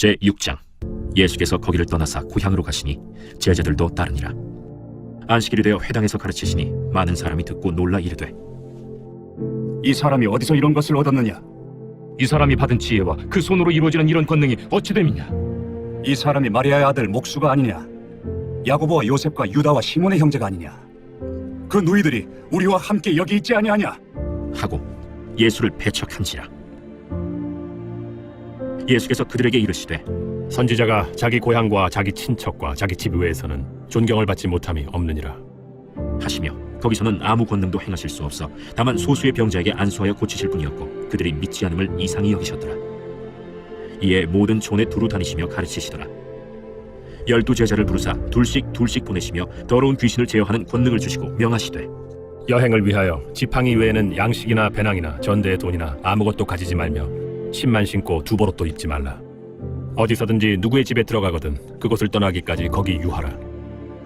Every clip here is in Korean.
제6장. 예수께서 거기를 떠나사 고향으로 가시니 제자들도 따르니라. 안식일이 되어 회당에서 가르치시니 많은 사람이 듣고 놀라 이르되, 이 사람이 어디서 이런 것을 얻었느냐? 이 사람이 받은 지혜와 그 손으로 이루어지는 이런 권능이 어찌 됨이냐? 이 사람이 마리아의 아들 목수가 아니냐? 야고보와 요셉과 유다와 시몬의 형제가 아니냐? 그 누이들이 우리와 함께 여기 있지 아니하냐? 하고 예수를 배척한지라. 예수께서 그들에게 이르시되, 선지자가 자기 고향과 자기 친척과 자기 집 외에서는 존경을 받지 못함이 없느니라. 하시며 거기서는 아무 권능도 행하실 수 없어 다만 소수의 병자에게 안수하여 고치실 뿐이었고 그들이 믿지 않음을 이상히 여기셨더라. 이에 모든 촌에 두루 다니시며 가르치시더라. 12 제자를 부르사 둘씩 보내시며 더러운 귀신을 제어하는 권능을 주시고 명하시되, 여행을 위하여 지팡이 외에는 양식이나 배낭이나 전대의 돈이나 아무것도 가지지 말며 신만 신고 두보롯도 입지 말라. 어디서든지 누구의 집에 들어가거든 그곳을 떠나기까지 거기 유하라.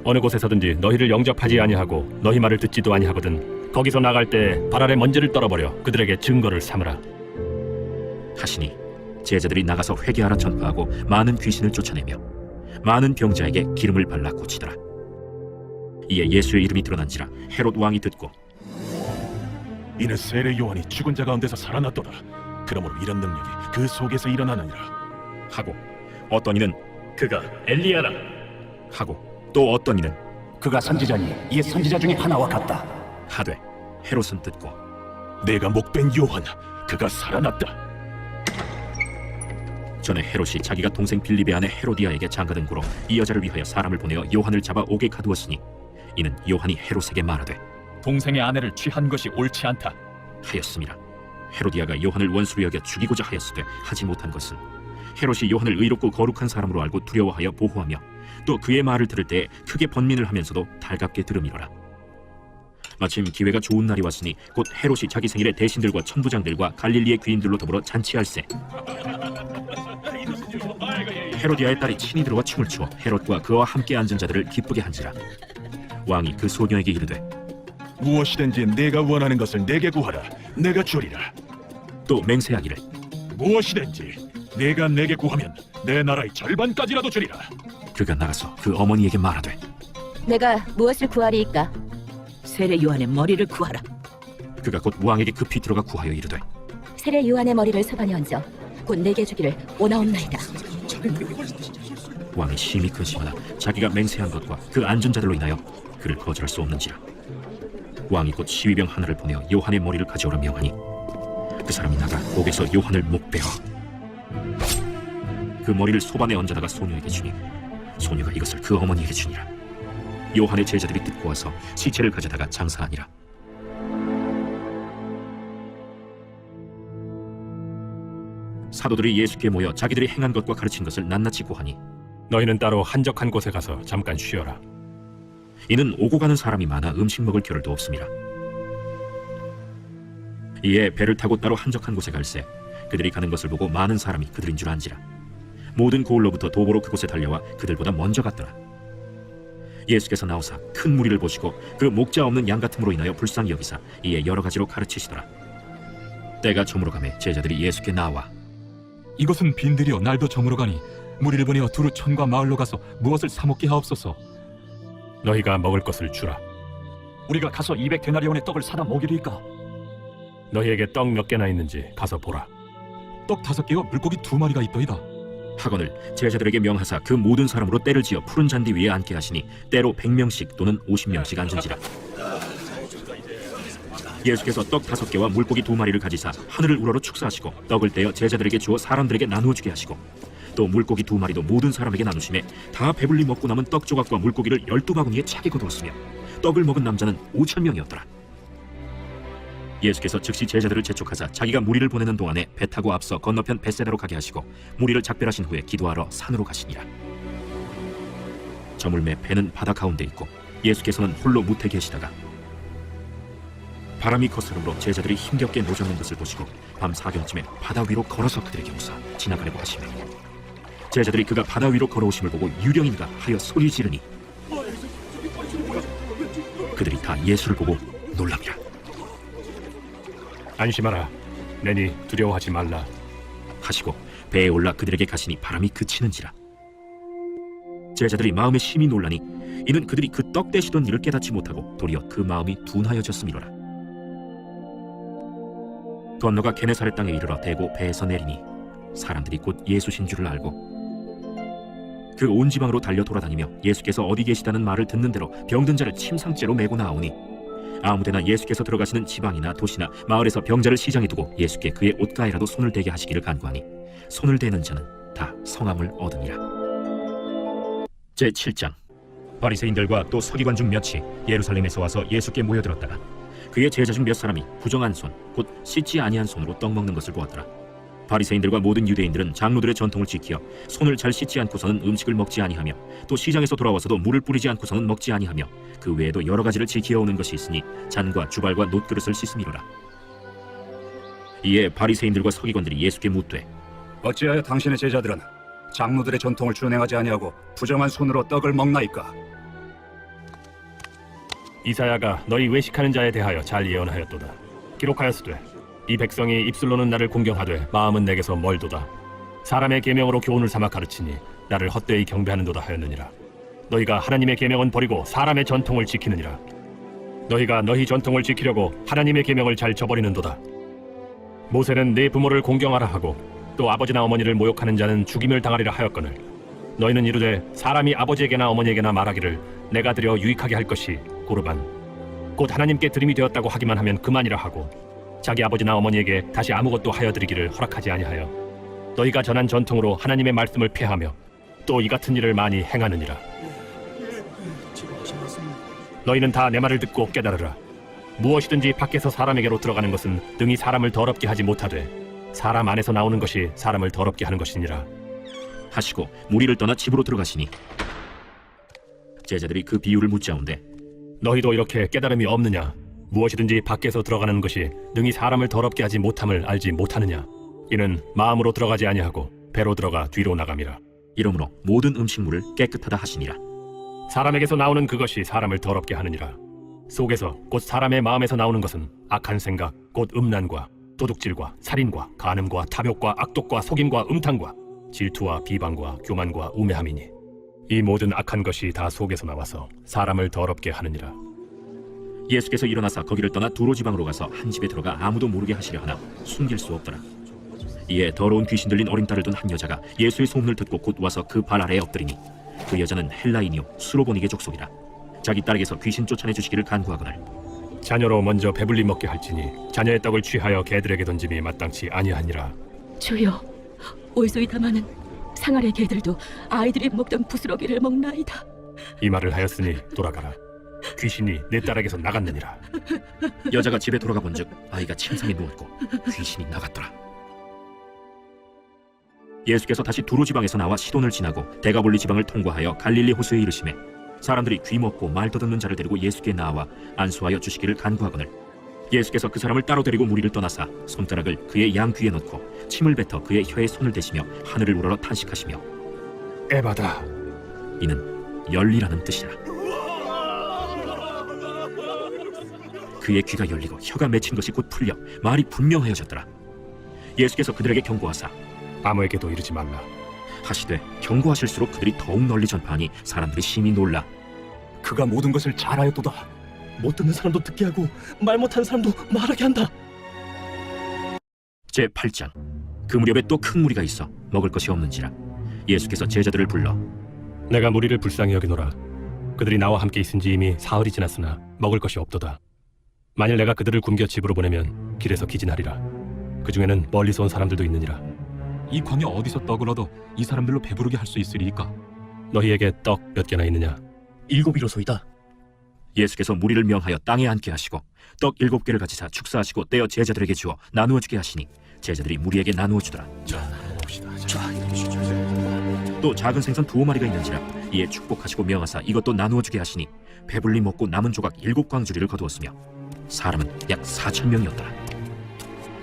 어느 곳에서든지 너희를 영접하지 아니하고 너희 말을 듣지도 아니하거든 거기서 나갈 때 발 아래 먼지를 떨어버려 그들에게 증거를 삼으라. 하시니 제자들이 나가서 회개하라 전파하고 많은 귀신을 쫓아내며 많은 병자에게 기름을 발라 고치더라. 이에 예수의 이름이 드러난지라 헤롯 왕이 듣고, 이는 세례 요한이 죽은 자 가운데서 살아났도다. 그러므로 이런 능력이 그 속에서 일어나느니라 하고 어떤 이는 그가 엘리야라 하고 또 어떤 이는 그가 선지자니 이에 선지자 중에 하나와 같다. 하되, 헤롯은 듣고 내가 목벤 요한 그가 살아났다. 전에 헤롯이 자기가 동생 빌립의 아내 헤로디아에게 장가든 고로 이 여자를 위하여 사람을 보내어 요한을 잡아 옥에 가두었으니 이는 요한이 헤롯에게 말하되 동생의 아내를 취한 것이 옳지 않다 하였음이라. 헤로디아가 요한을 원수로 여겨 죽이고자 하였으되 하지 못한 것은 헤롯이 요한을 의롭고 거룩한 사람으로 알고 두려워하여 보호하며 또 그의 말을 들을 때에 크게 번민을 하면서도 달갑게 들음이로라. 마침 기회가 좋은 날이 왔으니 곧 헤롯이 자기 생일에 대신들과 천부장들과 갈릴리의 귀인들로 더불어 잔치할세. 헤로디아의 딸이 친히 들어와 춤을 추어 헤롯과 그와 함께 앉은 자들을 기쁘게 한지라. 왕이 그 소녀에게 이르되, 무엇이든지 내가 원하는 것을 내게 구하라. 내가 주리라. 또 맹세하기를, 무엇이든지 내가 내게 구하면 내 나라의 절반까지라도 주리라. 그가 나가서 그 어머니에게 말하되, 내가 무엇을 구하리이까? 세례 요한의 머리를 구하라. 그가 곧 왕에게 급히 들어가 구하여 이르되, 세례 요한의 머리를 서반에 얹어 곧 내게 주기를 오나옵나이다. 왕이 심히 근심하나 자기가 맹세한 것과 그 앉은 자들로 인하여 그를 거절할 수 없는지라. 왕이 곧 시위병 하나를 보내어 요한의 머리를 가져오라 명하니 그 사람이 나가 옥에서 요한을 목베어 그 머리를 소반에 얹어다가 소녀에게 주니 소녀가 이것을 그 어머니에게 주니라. 요한의 제자들이 듣고 와서 시체를 가져다가 장사하니라. 사도들이 예수께 모여 자기들이 행한 것과 가르친 것을 낱낱이 고하니 너희는 따로 한적한 곳에 가서 잠깐 쉬어라. 이는 오고 가는 사람이 많아 음식 먹을 겨를도 없음이라. 이에 배를 타고 따로 한적한 곳에 갈새 그들이 가는 것을 보고 많은 사람이 그들인 줄 안지라. 모든 고을로부터 도보로 그곳에 달려와 그들보다 먼저 갔더라. 예수께서 나오사 큰 무리를 보시고 그 목자 없는 양 같음으로 인하여 불쌍히 여기사 이에 여러 가지로 가르치시더라. 때가 저물어 가매 제자들이 예수께 나와 이것은 빈들이여 날도 저물어 가니 무리를 보내어 두루 촌과 마을로 가서 무엇을 사 먹게 하옵소서. 너희가 먹을 것을 주라. 우리가 가서 200데나리온의 떡을 사다 먹이리까? 너희에게 떡 몇 개나 있는지 가서 보라. 떡 5개와 물고기 2마리가 있더이다. 하거늘 제자들에게 명하사 그 모든 사람으로 때를 지어 푸른 잔디 위에 앉게 하시니 때로 100명씩 또는 50명씩 앉은지라. 예수께서 떡 5개와 물고기 2마리를 가지사 하늘을 우러러 축사하시고 떡을 떼어 제자들에게 주어 사람들에게 나누어 주게 하시고 또 물고기 2마리도 모든 사람에게 나누심에 다 배불리 먹고 남은 떡 조각과 물고기를 12바구니에 차게 거두었으며 떡을 먹은 남자는 5,000명이었더라. 예수께서 즉시 제자들을 재촉하사 자기가 무리를 보내는 동안에 배 타고 앞서 건너편 벳세다로 가게 하시고 무리를 작별하신 후에 기도하러 산으로 가시니라. 저물매 배는 바다 가운데 있고 예수께서는 홀로 무태 계시다가 바람이 거스름으로 제자들이 힘겹게 노젓는 것을 보시고 밤 사경쯤에 바다 위로 걸어서 그들에게 오사 지나가려고 하시며 제자들이 그가 바다 위로 걸어오심을 보고 유령인가 하여 소리 지르니 그들이 다 예수를 보고 놀랍니라. 안심하라. 내니 두려워하지 말라. 하시고 배에 올라 그들에게 가시니 바람이 그치는지라. 제자들이 마음에 심히 놀라니 이는 그들이 그 떡 떼시던 일을 깨닫지 못하고 도리어 그 마음이 둔하여졌음이로라. 건너가 게네사렛 땅에 이르러 대고 배에서 내리니 사람들이 곧 예수신 줄을 알고 그 온 지방으로 달려 돌아다니며 예수께서 어디 계시다는 말을 듣는 대로 병든 자를 침상째로 메고 나오니 아무데나 예수께서 들어가시는 지방이나 도시나 마을에서 병자를 시장에 두고 예수께 그의 옷가에라도 손을 대게 하시기를 간구하니 손을 대는 자는 다 성함을 얻으니라. 제7장. 바리새인들과 또 서기관 중 몇이 예루살렘에서 와서 예수께 모여들었다가 그의 제자 중 몇 사람이 부정한 손 곧 씻지 아니한 손으로 떡 먹는 것을 보았더라. 바리새인들과 모든 유대인들은 장로들의 전통을 지키어 손을 잘 씻지 않고서는 음식을 먹지 아니하며 또 시장에서 돌아와서도 물을 뿌리지 않고서는 먹지 아니하며 그 외에도 여러 가지를 지키어오는 것이 있으니 잔과 주발과 놋그릇을 씻음이로라. 이에 바리새인들과 서기관들이 예수께 묻되 어찌하여 당신의 제자들은 장로들의 전통을 준행하지 아니하고 부정한 손으로 떡을 먹나이까? 이사야가 너희 외식하는 자에 대하여 잘 예언하였도다. 기록하였으되 이 백성이 입술로는 나를 공경하되 마음은 내게서 멀도다. 사람의 계명으로 교훈을 삼아 가르치니 나를 헛되이 경배하는도다 하였느니라. 너희가 하나님의 계명은 버리고 사람의 전통을 지키느니라. 너희가 너희 전통을 지키려고 하나님의 계명을 잘 저버리는도다. 모세는 네 부모를 공경하라 하고 또 아버지나 어머니를 모욕하는 자는 죽임을 당하리라 하였거늘 너희는 이르되 사람이 아버지에게나 어머니에게나 말하기를 내가 드려 유익하게 할 것이 고르반 곧 하나님께 드림이 되었다고 하기만 하면 그만이라 하고 자기 아버지나 어머니에게 다시 아무것도 하여 드리기를 허락하지 아니하여 너희가 전한 전통으로 하나님의 말씀을 폐하며 또 이 같은 일을 많이 행하느니라. 너희는 다 내 말을 듣고 깨달으라. 무엇이든지 밖에서 사람에게로 들어가는 것은 능히 사람을 더럽게 하지 못하되 사람 안에서 나오는 것이 사람을 더럽게 하는 것이니라 하시고 무리를 떠나 집으로 들어가시니 제자들이 그 비유를 묻자온데 너희도 이렇게 깨달음이 없느냐? 무엇이든지 밖에서 들어가는 것이 능히 사람을 더럽게 하지 못함을 알지 못하느냐? 이는 마음으로 들어가지 아니하고 배로 들어가 뒤로 나감이라. 이러므로 모든 음식물을 깨끗하다 하시니라. 사람에게서 나오는 그것이 사람을 더럽게 하느니라. 속에서 곧 사람의 마음에서 나오는 것은 악한 생각 곧 음란과 도둑질과 살인과 간음과 탐욕과 악독과 속임과 음탕과 질투와 비방과 교만과 우매함이니 이 모든 악한 것이 다 속에서 나와서 사람을 더럽게 하느니라. 예수께서 일어나사 거기를 떠나 두로 지방으로 가서 한 집에 들어가 아무도 모르게 하시려 하나 숨길 수 없더라. 이에 더러운 귀신 들린 어린 딸을 둔 한 여자가 예수의 소문을 듣고 곧 와서 그 발 아래에 엎드리니 그 여자는 헬라인이요 수로보니게 족속이라. 자기 딸에게서 귀신 쫓아내 주시기를 간구하거늘 자녀로 먼저 배불리 먹게 할지니 자녀의 떡을 취하여 개들에게 던짐이 마땅치 아니하니라. 주여, 올소이다마는 상아래 개들도 아이들이 먹던 부스러기를 먹나이다. 이 말을 하였으니 돌아가라. 귀신이 내 딸에게서 나갔느니라. 여자가 집에 돌아가 본즉 아이가 침상에 누웠고 귀신이 나갔더라. 예수께서 다시 두로 지방에서 나와 시돈을 지나고 데가볼리 지방을 통과하여 갈릴리 호수에 이르시매 사람들이 귀먹고 말 더듬는 자를 데리고 예수께 나와 안수하여 주시기를 간구하거늘 예수께서 그 사람을 따로 데리고 무리를 떠나사 손가락을 그의 양 귀에 넣고 침을 뱉어 그의 혀에 손을 대시며 하늘을 우러러 탄식하시며 에바다. 이는 열리라는 뜻이라. 그의 귀가 열리고 혀가 맺힌 것이 곧 풀려 말이 분명하여졌더라. 예수께서 그들에게 경고하사 아무에게도 이르지 말라. 하시되 경고하실수록 그들이 더욱 널리 전파하니 사람들이 심히 놀라 그가 모든 것을 잘하였도다. 못 듣는 사람도 듣게 하고 말 못하는 사람도 말하게 한다. 제8장. 그 무렵에 또 큰 무리가 있어 먹을 것이 없는지라 예수께서 제자들을 불러 내가 무리를 불쌍히 여기노라. 그들이 나와 함께 있은지 이미 사흘이 지났으나 먹을 것이 없도다. 만일 내가 그들을 굶겨 집으로 보내면 길에서 기진하리라. 그 중에는 멀리서 온 사람들도 있느니라. 이 광야 어디서 떡을 얻어 이 사람들로 배부르게 할 수 있으리이까? 너희에게 떡 몇 개나 있느냐? 7이로소이다. 예수께서 무리를 명하여 땅에 앉게 하시고 떡 7개를 가지사 축사하시고 떼어 제자들에게 주어 나누어 주게 하시니 제자들이 무리에게 나누어 주더라. 또 작은 생선 2마리가 있는지라 이에 축복하시고 명하사 이것도 나누어 주게 하시니 배불리 먹고 남은 조각 7광주리를 거두었으며 사람은 약 4,000명이었더라.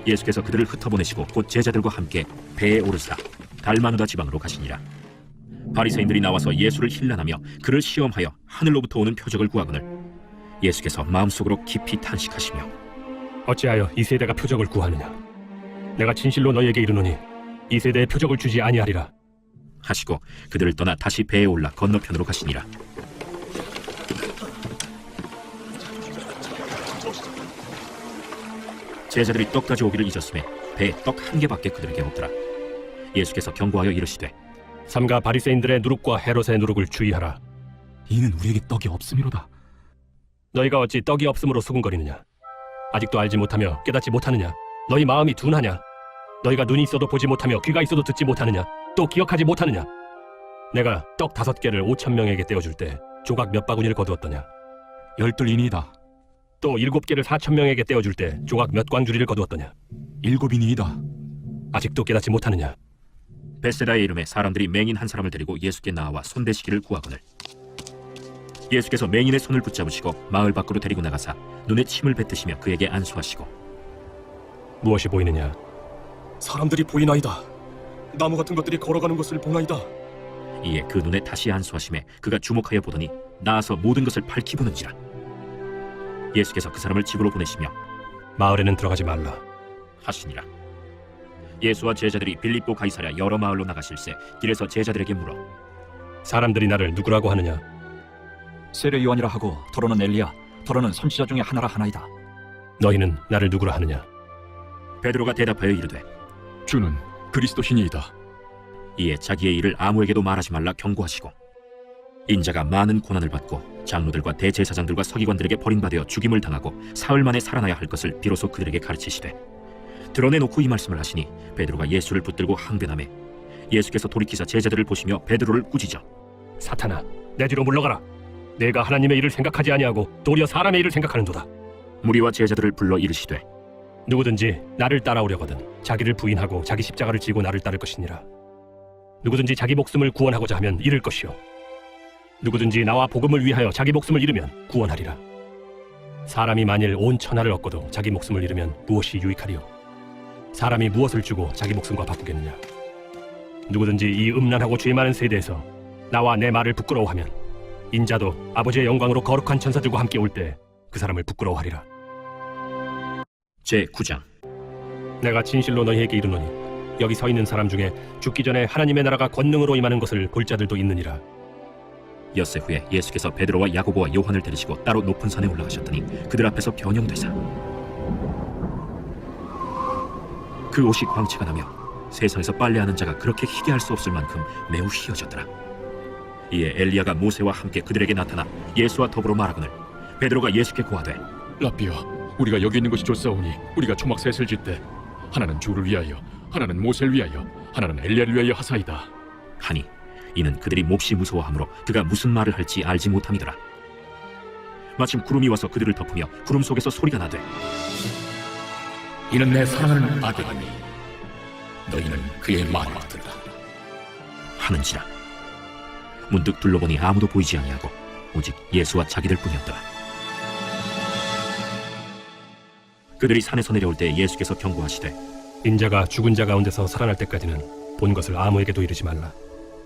예수께서 그들을 흩어보내시고 곧 제자들과 함께 배에 오르사 달마누다 지방으로 가시니라. 바리새인들이 나와서 예수를 힐난하며 그를 시험하여 하늘로부터 오는 표적을 구하거늘 예수께서 마음속으로 깊이 탄식하시며 어찌하여 이 세대가 표적을 구하느냐? 내가 진실로 너희에게 이르노니 이 세대에 표적을 주지 아니하리라. 하시고 그들을 떠나 다시 배에 올라 건너편으로 가시니라. 제자들이 떡 가져오기를 잊었음에 배에 떡 한 개밖에 그들에게 없더라. 예수께서 경고하여 이르시되 삼가 바리새인들의 누룩과 헤롯의 누룩을 주의하라. 이는 우리에게 떡이 없음이로다. 너희가 어찌 떡이 없음으로 수군거리느냐? 아직도 알지 못하며 깨닫지 못하느냐? 너희 마음이 둔하냐? 너희가 눈이 있어도 보지 못하며 귀가 있어도 듣지 못하느냐? 또 기억하지 못하느냐? 내가 떡 5개를 5,000명에게 떼어줄 때 조각 몇 바구니를 거두었더냐? 12이니이다. 또 7개를 4,000명에게 떼어줄 때 조각 몇 광주리를 거두었더냐? 7이니이다. 아직도 깨닫지 못하느냐? 베세다의 이름에 사람들이 맹인 한 사람을 데리고 예수께 나와 손대시기를 구하거늘 예수께서 맹인의 손을 붙잡으시고 마을 밖으로 데리고 나가사 눈에 침을 뱉으시며 그에게 안수하시고 무엇이 보이느냐? 사람들이 보이나이다. 나무 같은 것들이 걸어가는 것을 보나이다. 이에 그 눈에 다시 안수하심에 그가 주목하여 보더니 나아서 모든 것을 밝히 보는지라. 예수께서 그 사람을 집으로 보내시며 마을에는 들어가지 말라. 하시니라. 예수와 제자들이 빌립보 가이사랴 여러 마을로 나가실새 길에서 제자들에게 물어 사람들이 나를 누구라고 하느냐? 세례 요한이라 하고 더러는 엘리야, 더러는 선지자 중에 하나라 하나이다. 너희는 나를 누구라 하느냐? 베드로가 대답하여 이르되 주는 그리스도시니이다. 이에 자기의 일을 아무에게도 말하지 말라 경고하시고 인자가 많은 고난을 받고 장로들과 대제사장들과 서기관들에게 버림받아 죽임을 당하고 사흘 만에 살아나야 할 것을 비로소 그들에게 가르치시되 드러내놓고 이 말씀을 하시니 베드로가 예수를 붙들고 항변하매 예수께서 돌이키사 제자들을 보시며 베드로를 꾸짖어 사탄아, 내 뒤로 물러가라. 내가 하나님의 일을 생각하지 아니하고 도리어 사람의 일을 생각하는도다. 무리와 제자들을 불러 이르시되 누구든지 나를 따라오려거든 자기를 부인하고 자기 십자가를 지고 나를 따를 것이니라. 누구든지 자기 목숨을 구원하고자 하면 잃을 것이요 누구든지 나와 복음을 위하여 자기 목숨을 잃으면 구원하리라. 사람이 만일 온 천하를 얻고도 자기 목숨을 잃으면 무엇이 유익하리요? 사람이 무엇을 주고 자기 목숨과 바꾸겠느냐? 누구든지 이 음란하고 죄 많은 세대에서 나와 내 말을 부끄러워하면 인자도 아버지의 영광으로 거룩한 천사들과 함께 올 때 그 사람을 부끄러워하리라. 제9장 내가 진실로 너희에게 이르노니 여기 서 있는 사람 중에 죽기 전에 하나님의 나라가 권능으로 임하는 것을 볼 자들도 있느니라. 엿새 후에 예수께서 베드로와 야고보와 요한을 데리시고 따로 높은 산에 올라가셨더니 그들 앞에서 변형되사 그 옷이 광채가 나며 세상에서 빨래하는 자가 그렇게 희게 할 수 없을 만큼 매우 희어졌더라. 이에 엘리야가 모세와 함께 그들에게 나타나 예수와 더불어 말하거늘 베드로가 예수께 고하되 라비여, 우리가 여기 있는 것이 좋사오니 우리가 초막 셋을 짓되 하나는 주를 위하여, 하나는 모세를 위하여, 하나는 엘리야를 위하여 하사이다. 하니 이는 그들이 몹시 무서워하므로 그가 무슨 말을 할지 알지 못함이더라. 마침 구름이 와서 그들을 덮으며 구름 속에서 소리가 나되 이는 내 사랑하는 아들이니 너희는 그의 말을 들으라 하는지라. 문득 둘러보니 아무도 보이지 아니하고 오직 예수와 자기들 뿐이었더라. 그들이 산에서 내려올 때 예수께서 경고하시되 인자가 죽은 자 가운데서 살아날 때까지는 본 것을 아무에게도 이르지 말라.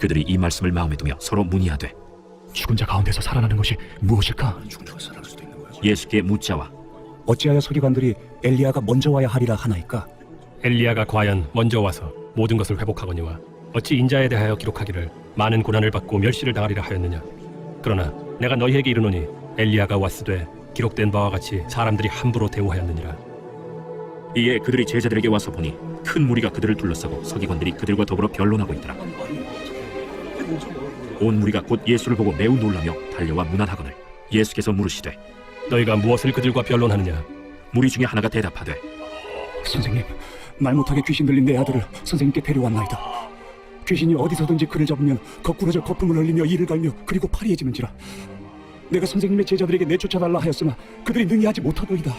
그들이 이 말씀을 마음에 두며 서로 문의하되 죽은 자 가운데서 살아나는 것이 무엇일까? 예수께 묻자와 어찌하여 서기관들이 엘리야가 먼저 와야 하리라 하나이까? 엘리야가 과연 먼저 와서 모든 것을 회복하거니와 어찌 인자에 대하여 기록하기를 많은 고난을 받고 멸시를 당하리라 하였느냐? 그러나 내가 너희에게 이르노니 엘리야가 왔으되 기록된 바와 같이 사람들이 함부로 대우하였느니라. 이에 그들이 제자들에게 와서 보니 큰 무리가 그들을 둘러싸고 서기관들이 그들과 더불어 변론하고 있더라. 온 무리가 곧 예수를 보고 매우 놀라며 달려와 문안하거늘 예수께서 물으시되 너희가 무엇을 그들과 변론하느냐? 무리 중에 하나가 대답하되 선생님, 말 못하게 귀신 들린 내 아들을 선생님께 데려왔나이다. 귀신이 어디서든지 그를 잡으면 거꾸러져 거품을 흘리며 이를 갈며 그리고 파리해지는지라. 내가 선생님의 제자들에게 내쫓아달라 하였으나 그들이 능히 하지 못하더이다.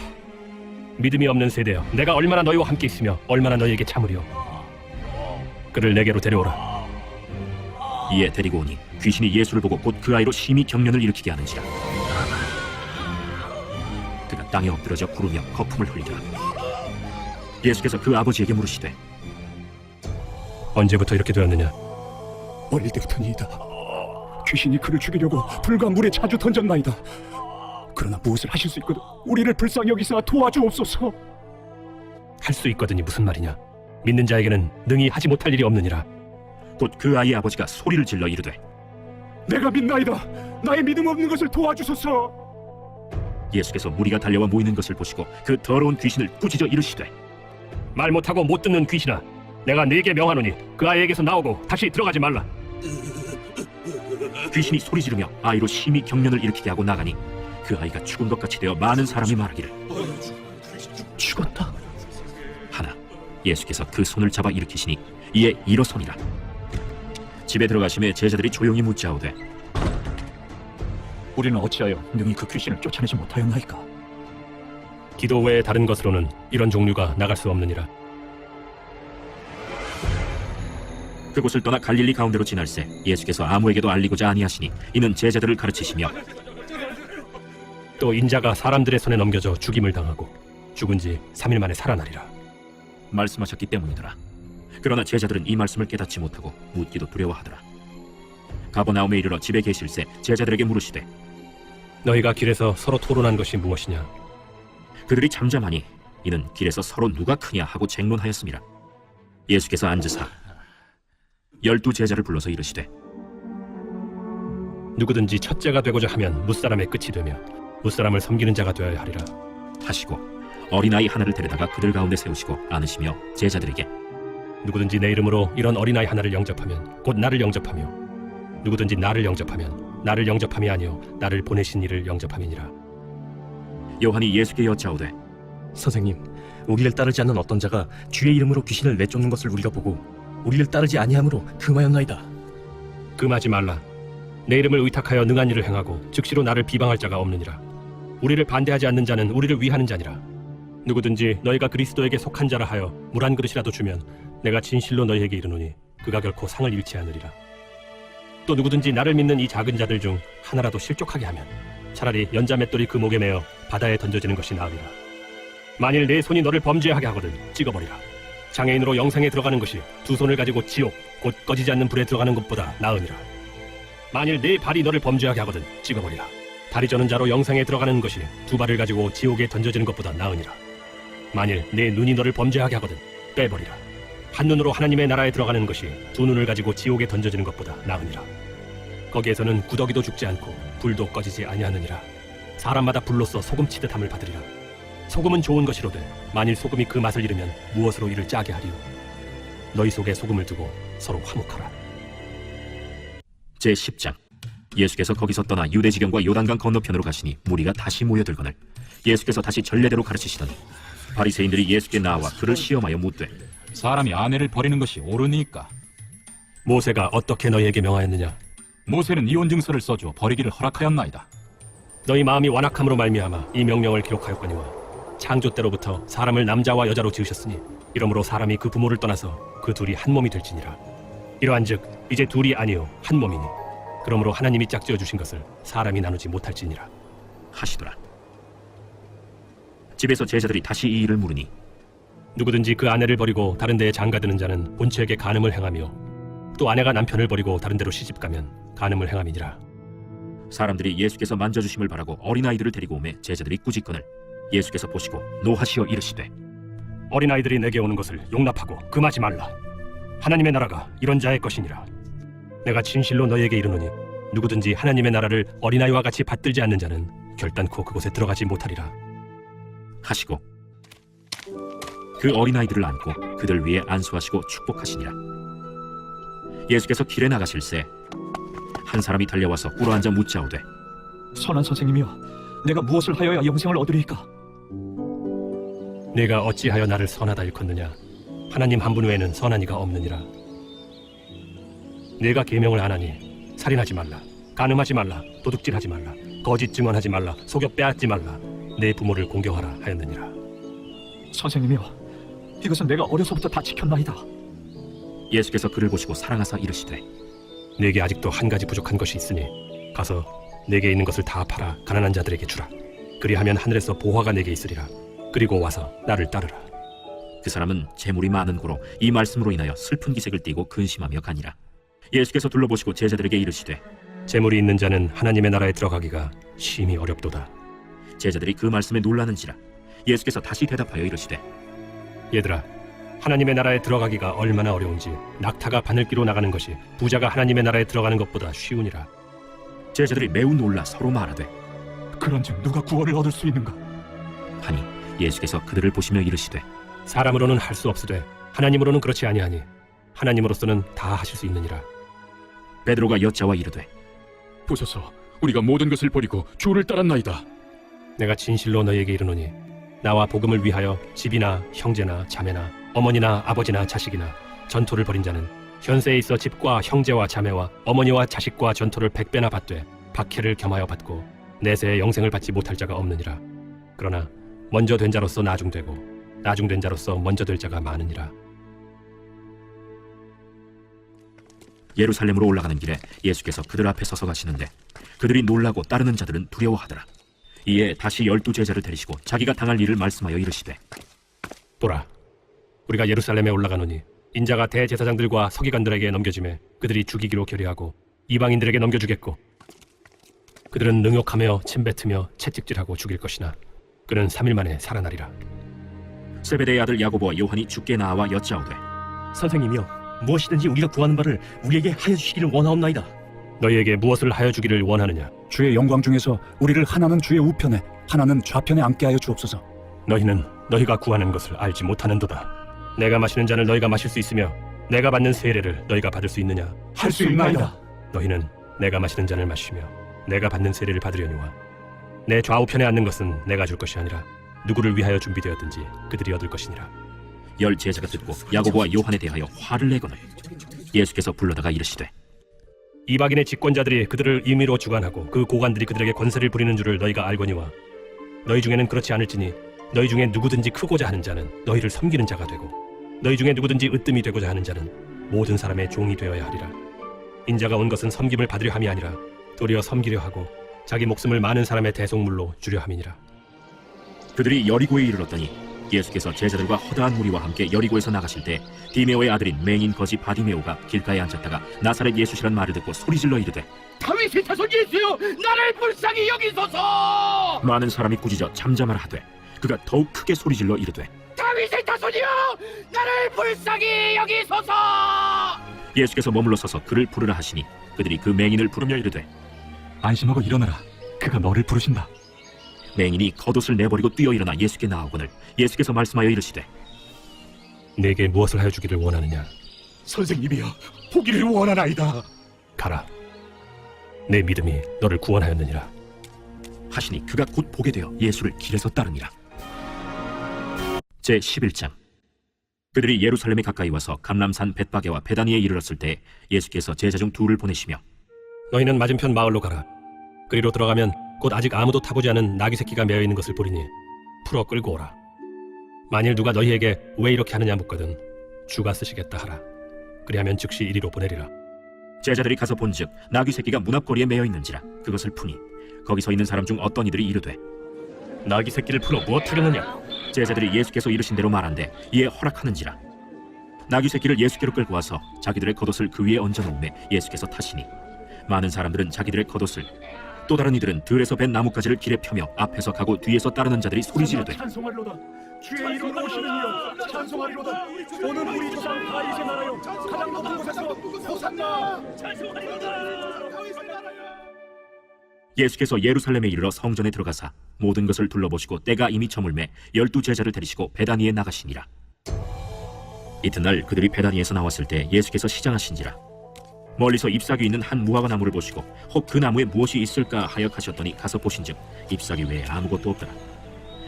믿음이 없는 세대여, 내가 얼마나 너희와 함께 있으며 얼마나 너희에게 참으리요. 그를 내게로 데려오라. 이에 데리고 오니 귀신이 예수를 보고 곧 그 아이로 심히 경련을 일으키게 하는지라. 그가 땅에 엎드러져 구르며 거품을 흘리더라. 예수께서 그 아버지에게 물으시되 언제부터 이렇게 되었느냐? 어릴 때부터니이다. 귀신이 그를 죽이려고 불과 물에 자주 던졌나이다. 그러나 무엇을 하실 수 있거든 우리를 불쌍히 여기사 도와주옵소서. 할 수 있거든이 무슨 말이냐? 믿는 자에게는 능히 하지 못할 일이 없느니라. 곧 그 아이의 아버지가 소리를 질러 이르되 내가 믿나이다. 나의 믿음 없는 것을 도와주소서. 예수께서 무리가 달려와 모이는 것을 보시고 그 더러운 귀신을 꾸짖어 이르시되 말 못하고 못 듣는 귀신아, 내가 네게 명하노니 그 아이에게서 나오고 다시 들어가지 말라. 귀신이 소리 지르며 아이로 심히 경련을 일으키게 하고 나가니 그 아이가 죽은 것 같이 되어 많은 사람이 말하기를 죽었다. 하나 예수께서 그 손을 잡아 일으키시니 이에 일어서니라. 집에 들어가심에 제자들이 조용히 묻자오되 우리는 어찌하여 능히 그 귀신을 쫓아내지 못하였나이까? 기도 외에 다른 것으로는 이런 종류가 나갈 수 없느니라. 그곳을 떠나 갈릴리 가운데로 지날새 예수께서 아무에게도 알리고자 아니하시니 이는 제자들을 가르치시며 또 인자가 사람들의 손에 넘겨져 죽임을 당하고 죽은 지 3일 만에 살아나리라. 말씀하셨기 때문이더라. 그러나 제자들은 이 말씀을 깨닫지 못하고 묻기도 두려워하더라. 가버나움에 이르러 집에 계실새 제자들에게 물으시되 너희가 길에서 서로 토론한 것이 무엇이냐? 그들이 잠잠하니 이는 길에서 서로 누가 크냐 하고 쟁론하였습니다. 예수께서 앉으사 12 제자를 불러서 이르시되 누구든지 첫째가 되고자 하면 무사람의 끝이 되며 무사람을 섬기는 자가 되어야 하리라. 하시고 어린아이 하나를 데려다가 그들 가운데 세우시고 안으시며 제자들에게 누구든지 내 이름으로 이런 어린아이 하나를 영접하면 곧 나를 영접하며 누구든지 나를 영접하면 나를 영접함이 아니요 나를 보내신 이를 영접함이니라. 요한이 예수께 여짜오되 선생님, 우리를 따르지 않는 어떤 자가 주의 이름으로 귀신을 내쫓는 것을 우리가 보고 우리를 따르지 아니함으로 금하였나이다. 금하지 말라. 내 이름을 의탁하여 능한 일을 행하고 즉시로 나를 비방할 자가 없느니라. 우리를 반대하지 않는 자는 우리를 위하는 자니라. 누구든지 너희가 그리스도에게 속한 자라 하여 물 한 그릇이라도 주면 내가 진실로 너희에게 이르노니 그가 결코 상을 잃지 않으리라. 또 누구든지 나를 믿는 이 작은 자들 중 하나라도 실족하게 하면 차라리 연자 맷돌이 그 목에 매어 바다에 던져지는 것이 나으리라. 만일 내 손이 너를 범죄하게 하거든 찍어버리라. 장애인으로 영생에 들어가는 것이 두 손을 가지고 지옥 곧 꺼지지 않는 불에 들어가는 것보다 나으니라. 만일 내 발이 너를 범죄하게 하거든 찍어버리라. 다리 저는 자로 영생에 들어가는 것이 두 발을 가지고 지옥에 던져지는 것보다 나으니라. 만일 내 눈이 너를 범죄하게 하거든 빼버리라. 한 눈으로 하나님의 나라에 들어가는 것이 두 눈을 가지고 지옥에 던져지는 것보다 나으니라. 거기에서는 구더기도 죽지 않고 불도 꺼지지 아니하느니라. 사람마다 불로써 소금 치듯함을 받으리라. 소금은 좋은 것이로되 만일 소금이 그 맛을 잃으면 무엇으로 이를 짜게 하리요? 너희 속에 소금을 두고 서로 화목하라. 제10장 예수께서 거기서 떠나 유대지경과 요단강 건너편으로 가시니 무리가 다시 모여들거늘 예수께서 다시 전례대로 가르치시더니 바리새인들이 예수께 나와 그를 시험하여 묻되 사람이 아내를 버리는 것이 옳으니까? 모세가 어떻게 너희에게 명하였느냐? 모세는 이혼 증서를 써주어 버리기를 허락하였나이다. 너희 마음이 완악함으로 말미암아 이 명령을 기록하였거니와 창조 때로부터 사람을 남자와 여자로 지으셨으니 이러므로 사람이 그 부모를 떠나서 그 둘이 한 몸이 될지니라. 이러한즉 이제 둘이 아니요 한 몸이니 그러므로 하나님이 짝지어 주신 것을 사람이 나누지 못할지니라 하시더라. 집에서 제자들이 다시 이 일을 물으니 누구든지 그 아내를 버리고 다른 데에 장가드는 자는 본처에게 간음을 행하며 또 아내가 남편을 버리고 다른 데로 시집가면 간음을 행함이니라. 사람들이 예수께서 만져주심을 바라고 어린아이들을 데리고 오매 제자들이 꾸짖거늘 예수께서 보시고 노하시어 이르시되 어린아이들이 내게 오는 것을 용납하고 금하지 말라. 하나님의 나라가 이런 자의 것이니라. 내가 진실로 너희에게 이르노니 누구든지 하나님의 나라를 어린아이와 같이 받들지 않는 자는 결단코 그곳에 들어가지 못하리라 하시고 그 어린아이들을 안고 그들 위에 안수하시고 축복하시니라. 예수께서 길에 나가실새 한 사람이 달려와서 꿇어앉아 묻자오되 선한 선생님이여, 내가 무엇을 하여야 영생을 얻으리이까? 네가 어찌하여 나를 선하다 일컫느냐? 하나님 한 분 외에는 선한 이가 없느니라. 네가 계명을 안 하니 살인하지 말라, 간음하지 말라, 도둑질하지 말라, 거짓 증언하지 말라, 속여 빼앗지 말라, 내 부모를 공경하라 하였느니라. 선생님이여, 이것은 내가 어려서부터 다 지켰나이다. 예수께서 그를 보시고 사랑하사 이르시되 네게 아직도 한 가지 부족한 것이 있으니 가서 네게 있는 것을 다 팔아 가난한 자들에게 주라. 그리하면 하늘에서 보화가 네게 있으리라. 그리고 와서 나를 따르라. 그 사람은 재물이 많은 고로 이 말씀으로 인하여 슬픈 기색을 띠고 근심하며 가니라. 예수께서 둘러보시고 제자들에게 이르시되 재물이 있는 자는 하나님의 나라에 들어가기가 심히 어렵도다. 제자들이 그 말씀에 놀라는지라. 예수께서 다시 대답하여 이르시되 얘들아, 하나님의 나라에 들어가기가 얼마나 어려운지 낙타가 바늘기로 나가는 것이 부자가 하나님의 나라에 들어가는 것보다 쉬우니라. 제자들이 매우 놀라 서로 말하되 그런즉 누가 구원을 얻을 수 있는가? 하니 예수께서 그들을 보시며 이르시되 사람으로는 할 수 없으되 하나님으로는 그렇지 아니하니 하나님으로서는 다 하실 수 있느니라. 베드로가 여짜와 이르되 보소서, 우리가 모든 것을 버리고 주를 따랐나이다. 내가 진실로 너희에게 이르노니 나와 복음을 위하여 집이나 형제나 자매나 어머니나 아버지나 자식이나 전토를 벌인 자는 현세에 있어 집과 형제와 자매와 어머니와 자식과 전토를 100배나 받되 박해를 겸하여 받고 내세에 영생을 받지 못할 자가 없느니라. 그러나 먼저 된 자로서 나중되고 나중된 자로서 먼저 될 자가 많으니라. 예루살렘으로 올라가는 길에 예수께서 그들 앞에 서서 가시는데 그들이 놀라고 따르는 자들은 두려워하더라. 이에 다시 12 제자를 데리시고 자기가 당할 일을 말씀하여 이르시되 보라, 우리가 예루살렘에 올라가노니 인자가 대제사장들과 서기관들에게 넘겨지매 그들이 죽이기로 결의하고 이방인들에게 넘겨주겠고 그들은 능욕하며 침뱉으며 채찍질하고 죽일 것이나 그는 3일 만에 살아나리라. 세베대의 아들 야고보와 요한이 주께 나와 여짜오되 선생님이여, 무엇이든지 우리가 구하는 바를 우리에게 하여 주시기를 원하옵나이다. 너희에게 무엇을 하여 주기를 원하느냐? 주의 영광 중에서 우리를 하나는 주의 우편에 하나는 좌편에 앉게 하여 주옵소서. 너희는 너희가 구하는 것을 알지 못하는도다. 내가 마시는 잔을 너희가 마실 수 있으며 내가 받는 세례를 너희가 받을 수 있느냐? 할 수 있나이다. 너희는 내가 마시는 잔을 마시며 내가 받는 세례를 받으려니와 내 좌우편에 앉는 것은 내가 줄 것이 아니라 누구를 위하여 준비되었든지 그들이 얻을 것이니라. 10 제자가 듣고 야고보와 요한에 대하여 화를 내거늘 예수께서 불러다가 이르시되 이방인의 집권자들이 그들을 임의로 주관하고 그 고관들이 그들에게 권세를 부리는 줄을 너희가 알거니와 너희 중에는 그렇지 않을지니 너희 중에 누구든지 크고자 하는 자는 너희를 섬기는 자가 되고 너희 중에 누구든지 으뜸이 되고자 하는 자는 모든 사람의 종이 되어야 하리라. 인자가 온 것은 섬김을 받으려 함이 아니라 도리어 섬기려 하고 자기 목숨을 많은 사람의 대속물로 주려 함이니라. 그들이 여리고에 이르렀더니 예수께서 제자들과 허다한 무리와 함께 여리고에서 나가실 때 디메오의 아들인 맹인 거지 바디메오가 길가에 앉았다가 나사렛 예수시란 말을 듣고 소리질러 이르되 다윗의 자손 예수여, 나를 불쌍히 여기소서. 많은 사람이 꾸짖어 잠잠하라 하되 그가 더욱 크게 소리질러 이르되 다윗의 자손이여, 나를 불쌍히 여기소서. 예수께서 머물러 서서 그를 부르라 하시니 그들이 그 맹인을 부르며 이르되 안심하고 일어나라. 그가 너를 부르신다. 맹인이 겉옷을 내버리고 뛰어 일어나 예수께 나오거늘 예수께서 말씀하여 이르시되 내게 무엇을 하여 주기를 원하느냐? 선생님이여, 보기를 원하나이다. 가라. 내 믿음이 너를 구원하였느니라. 하시니 그가 곧 보게 되어 예수를 길에서 따르니라. 제 11장. 그들이 예루살렘에 가까이 와서 감람산 벳바게와 베다니에 이르렀을 때 예수께서 제자 중 둘을 보내시며 너희는 맞은편 마을로 가라. 그리로 들어가면 곧 아직 아무도 타보지 않은 나귀 새끼가 매어 있는 것을 보리니 풀어 끌고 오라. 만일 누가 너희에게 왜 이렇게 하느냐 묻거든 주가 쓰시겠다 하라. 그리하면 즉시 이리로 보내리라. 제자들이 가서 본즉 나귀 새끼가 문 앞거리에 매어 있는지라 그것을 푸니 거기 서 있는 사람 중 어떤 이들이 이르되 나귀 새끼를 풀어 무엇하려느냐? 제자들이 예수께서 이르신 대로 말한대 이에 허락하는지라. 나귀 새끼를 예수께로 끌고 와서 자기들의 겉옷을 그 위에 얹어 놓음에 예수께서 타시니 많은 사람들은 자기들의 겉옷을 또 다른 이들은 들에서 벤 나뭇가지를 길에 펴며 앞에서 가고 뒤에서 따르는 자들이 소리지르되 찬송하리로다. 주의 이름으로 오시는 이여 찬송하리로다. 오늘 우리 조상 다윗의 나라여 가장 높은 곳에서 호산나. 예수께서 예루살렘에 이르러 성전에 들어가사 모든 것을 둘러보시고 때가 이미 저물매 12 제자를 데리시고 베다니에 나가시니라. 이튿날 그들이 베다니에서 나왔을 때 예수께서 시장하신지라. 멀리서 잎사귀 있는 한 무화과 나무를 보시고 혹 그 나무에 무엇이 있을까 하여 가셨더니 가서 보신즉 잎사귀 외에 아무것도 없더라.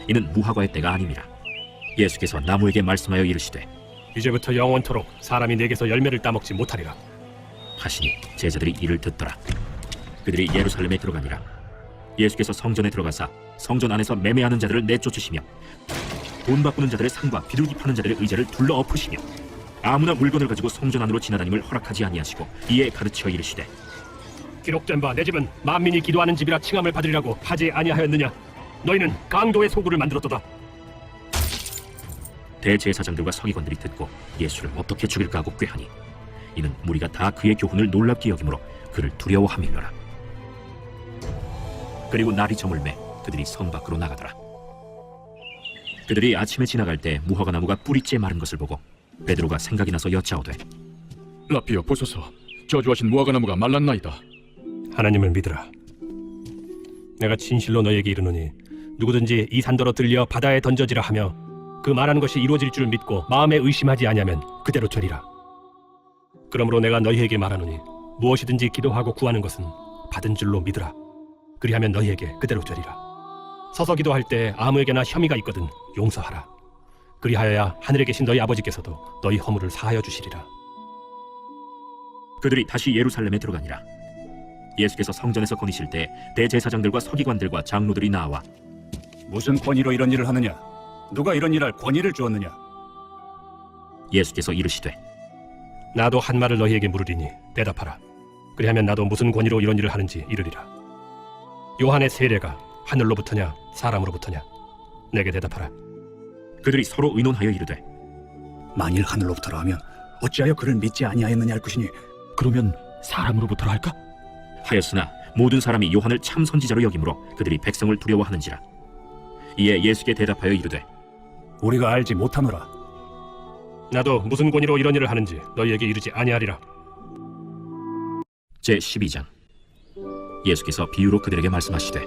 이는 무화과의 때가 아님이라. 예수께서 나무에게 말씀하여 이르시되 이제부터 영원토록 사람이 내게서 열매를 따먹지 못하리라. 하시니 제자들이 이를 듣더라. 그들이 예루살렘에 들어가니라. 예수께서 성전에 들어가사 성전 안에서 매매하는 자들을 내쫓으시며 돈 바꾸는 자들의 상과 비둘기 파는 자들의 의자를 둘러 엎으시며 아무나 물건을 가지고 성전 안으로 지나다님을 허락하지 아니하시고 이에 가르쳐 이르시되 기록된 바 내 집은 만민이 기도하는 집이라 칭함을 받으리라고 하지 아니하였느냐? 너희는 강도의 소굴을 만들었도다. 대제사장들과 서기관들이 듣고 예수를 어떻게 죽일까 하고 꾀하니 이는 무리가 다 그의 교훈을 놀랍게 여기므로 그를 두려워함이로라. 그리고 날이 저물매 그들이 성 밖으로 나가더라. 그들이 아침에 지나갈 때 무화과 나무가 뿌리째 마른 것을 보고 베드로가 생각이 나서 여짜오되 라피여 보소서, 저주하신 무화과 나무가 말랐나이다. 하나님을 믿으라. 내가 진실로 너에게 이르노니 누구든지 이 산더러 들려 바다에 던져지라 하며 그 말하는 것이 이루어질 줄 믿고 마음에 의심하지 아니하면 그대로 되리라. 그러므로 내가 너희에게 말하노니 무엇이든지 기도하고 구하는 것은 받은 줄로 믿으라. 그리하면 너희에게 그대로 되리라. 서서 기도할 때 아무에게나 혐의가 있거든 용서하라. 그리하여야 하늘에 계신 너희 아버지께서도 너희 허물을 사하여 주시리라. 그들이 다시 예루살렘에 들어가니라. 예수께서 성전에서 거니실 때 대제사장들과 서기관들과 장로들이 나와 무슨 권위로 이런 일을 하느냐? 누가 이런 일할 권위를 주었느냐? 예수께서 이르시되 나도 한 말을 너희에게 물으리니 대답하라. 그리하면 나도 무슨 권위로 이런 일을 하는지 이르리라. 요한의 세례가 하늘로부터냐 사람으로부터냐? 내게 대답하라. 그들이 서로 의논하여 이르되 만일 하늘로부터라 하면 어찌하여 그를 믿지 아니하였느냐 할 것이니 그러면 사람으로부터라 할까? 하였으나 모든 사람이 요한을 참 선지자로 여기므로 그들이 백성을 두려워하는지라. 이에 예수께 대답하여 이르되 우리가 알지 못하노라. 나도 무슨 권위로 이런 일을 하는지 너희에게 이르지 아니하리라. 제12장. 예수께서 비유로 그들에게 말씀하시되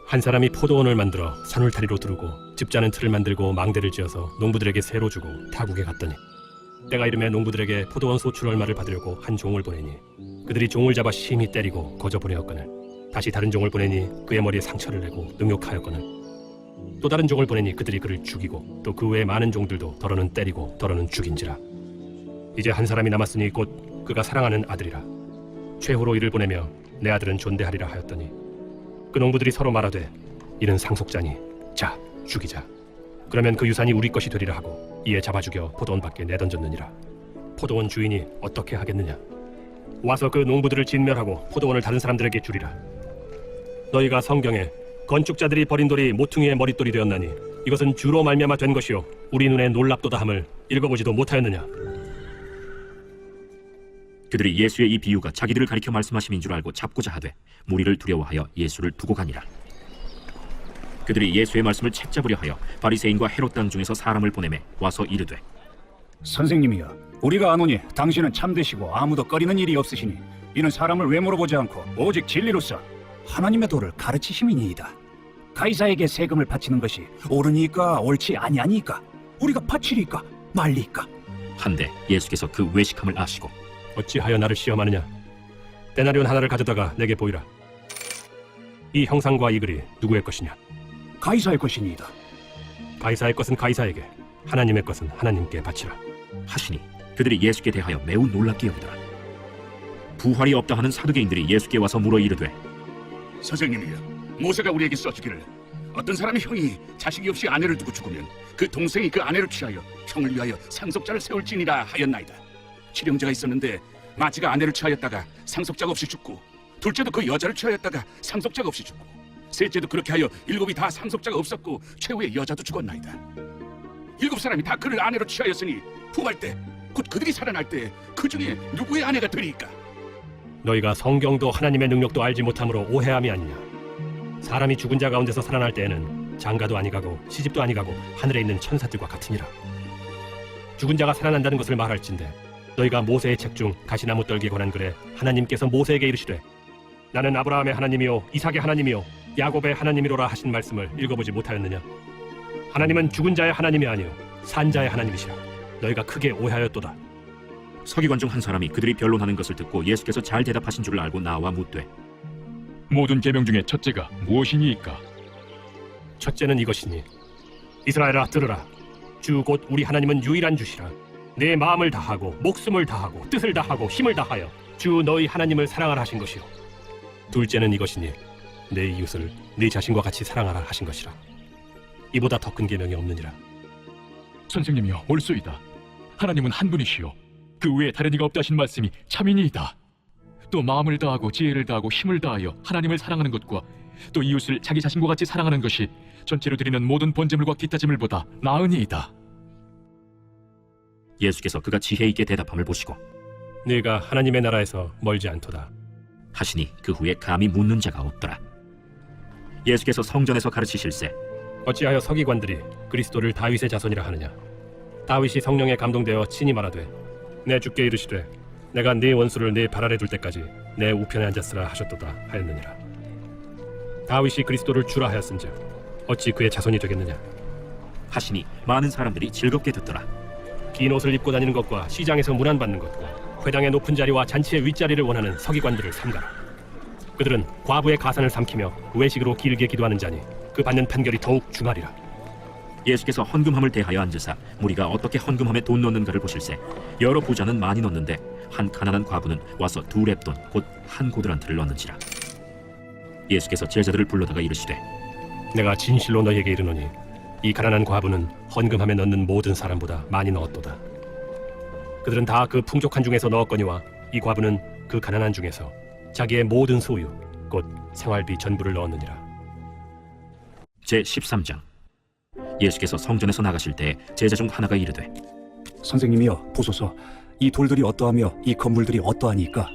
한 사람이 포도원을 만들어 산울타리로 두르고 집 짜는 틀을 만들고 망대를 지어서 농부들에게 새로 주고 타국에 갔더니 때가 이르매 농부들에게 포도원 소출 얼마를 받으려고 한 종을 보내니 그들이 종을 잡아 심히 때리고 거저 보내었거늘 다시 다른 종을 보내니 그의 머리에 상처를 내고 능욕하였거늘 또 다른 종을 보내니 그들이 그를 죽이고 또 그 외에 많은 종들도 더러는 때리고 더러는 죽인지라. 이제 한 사람이 남았으니 곧 그가 사랑하는 아들이라. 최후로 이를 보내며 내 아들은 존대하리라 하였더니 그 농부들이 서로 말하되 이는 상속자니 자 죽이자. 그러면 그 유산이 우리 것이 되리라 하고 이에 잡아 죽여 포도원 밖에 내던졌느니라. 포도원 주인이 어떻게 하겠느냐? 와서 그 농부들을 진멸하고 포도원을 다른 사람들에게 주리라. 너희가 성경에 건축자들이 버린 돌이 모퉁이의 머릿돌이 되었나니 이것은 주로 말미암아 된 것이요 우리 눈에 놀랍도다 함을 읽어보지도 못하였느냐? 그들이 예수의 이 비유가 자기들을 가리켜 말씀하심인 줄 알고 잡고자 하되 무리를 두려워하여 예수를 두고 가니라. 그들이 예수의 말씀을 책잡으려 하여 바리새인과 헤롯 당 중에서 사람을 보내매 와서 이르되 선생님이여, 우리가 아노니 당신은 참되시고 아무도 꺼리는 일이 없으시니 이는 사람을 외모로 보지 않고 오직 진리로서 하나님의 도를 가르치심이니이다. 가이사에게 세금을 바치는 것이 옳으니까 옳지 아니하니까 우리가 바치리까 말리까? 한데 예수께서 그 외식함을 아시고 어찌하여 나를 시험하느냐? 데나리온 하나를 가져다가 내게 보이라. 이 형상과 이 글이 누구의 것이냐? 가이사의 것이니이다. 가이사의 것은 가이사에게, 하나님의 것은 하나님께 바치라. 하시니 그들이 예수께 대하여 매우 놀랍게 여기더라. 부활이 없다 하는 사두개인들이 예수께 와서 물어 이르되 선생님이여, 모세가 우리에게 써주기를 어떤 사람의 형이 자식이 없이 아내를 두고 죽으면 그 동생이 그 아내를 취하여 형을 위하여 상속자를 세울지니라 하였나이다. 칠형제가 있었는데 마지가 아내를 취하였다가 상속자가 없이 죽고 둘째도 그 여자를 취하였다가 상속자가 없이 죽고 셋째도 그렇게 하여 일곱이 다 상속자가 없었고 최후의 여자도 죽었나이다. 일곱 사람이 다 그를 아내로 취하였으니 부활 때 곧 그들이 살아날 때 그 중에 누구의 아내가 되리까? 너희가 성경도 하나님의 능력도 알지 못함으로 오해함이 아니냐? 사람이 죽은 자 가운데서 살아날 때에는 장가도 아니가고 시집도 아니가고 하늘에 있는 천사들과 같으니라. 죽은 자가 살아난다는 것을 말할진대 너희가 모세의 책 중 가시나무 떨기에 관한 글에 하나님께서 모세에게 이르시되 나는 아브라함의 하나님이요 이삭의 하나님이요 야곱의 하나님이로라 하신 말씀을 읽어보지 못하였느냐? 하나님은 죽은 자의 하나님이 아니요 산 자의 하나님이시라. 너희가 크게 오해하였도다. 서기관 중 한 사람이 그들이 변론하는 것을 듣고 예수께서 잘 대답하신 줄을 알고 나와 묻되 모든 계명 중에 첫째가 무엇이니이까? 첫째는 이것이니 이스라엘아 들으라. 주 곧 우리 하나님은 유일한 주시라. 내 마음을 다하고 목숨을 다하고 뜻을 다하고 힘을 다하여 주 너희 하나님을 사랑하라 하신 것이요. 둘째는 이것이니 내 이웃을 네 자신과 같이 사랑하라 하신 것이라. 이보다 더 큰 계명이 없느니라. 선생님이여 옳소이다. 하나님은 한 분이시요 그 외에 다른 이가 없다 하신 말씀이 참이니이다. 또 마음을 다하고 지혜를 다하고 힘을 다하여 하나님을 사랑하는 것과 또 이웃을 자기 자신과 같이 사랑하는 것이 전체로 드리는 모든 번제물과 기타 제물보다 나으니이다. 예수께서 그가 지혜 있게 대답함을 보시고 네가 하나님의 나라에서 멀지 않도다 하시니 그 후에 감히 묻는 자가 없더라. 예수께서 성전에서 가르치실세 어찌하여 서기관들이 그리스도를 다윗의 자손이라 하느냐? 다윗이 성령에 감동되어 친히 말하되 내 주께 이르시되 내가 네 원수를 네 발 아래 둘 때까지 내 우편에 앉았으라 하셨도다 하였느니라. 다윗이 그리스도를 주라 하였은즉 어찌 그의 자손이 되겠느냐. 하시니 많은 사람들이 즐겁게 듣더라. 긴 옷을 입고 다니는 것과 시장에서 문안받는 것과 회당의 높은 자리와 잔치의 윗자리를 원하는 서기관들을 삼가라. 그들은 과부의 가산을 삼키며 외식으로 길게 기도하는 자니 그 받는 판결이 더욱 중하리라. 예수께서 헌금함을 대하여 앉으사 무리가 어떻게 헌금함에 돈 넣는가를 보실세 여러 부자는 많이 넣는데 한 가난한 과부는 와서 2렙돈 곧 한 고드란트를 넣는지라. 예수께서 제자들을 불러다가 이르시되 내가 진실로 너희에게 이르노니 이 가난한 과부는 헌금함에 넣는 모든 사람보다 많이 넣었도다. 그들은 다 그 풍족한 중에서 넣었거니와 이 과부는 그 가난한 중에서 자기의 모든 소유 곧 생활비 전부를 넣었느니라. 제13장. 예수께서 성전에서 나가실 때 제자 중 하나가 이르되 선생님이여 보소서, 이 돌들이 어떠하며 이 건물들이 어떠하니까?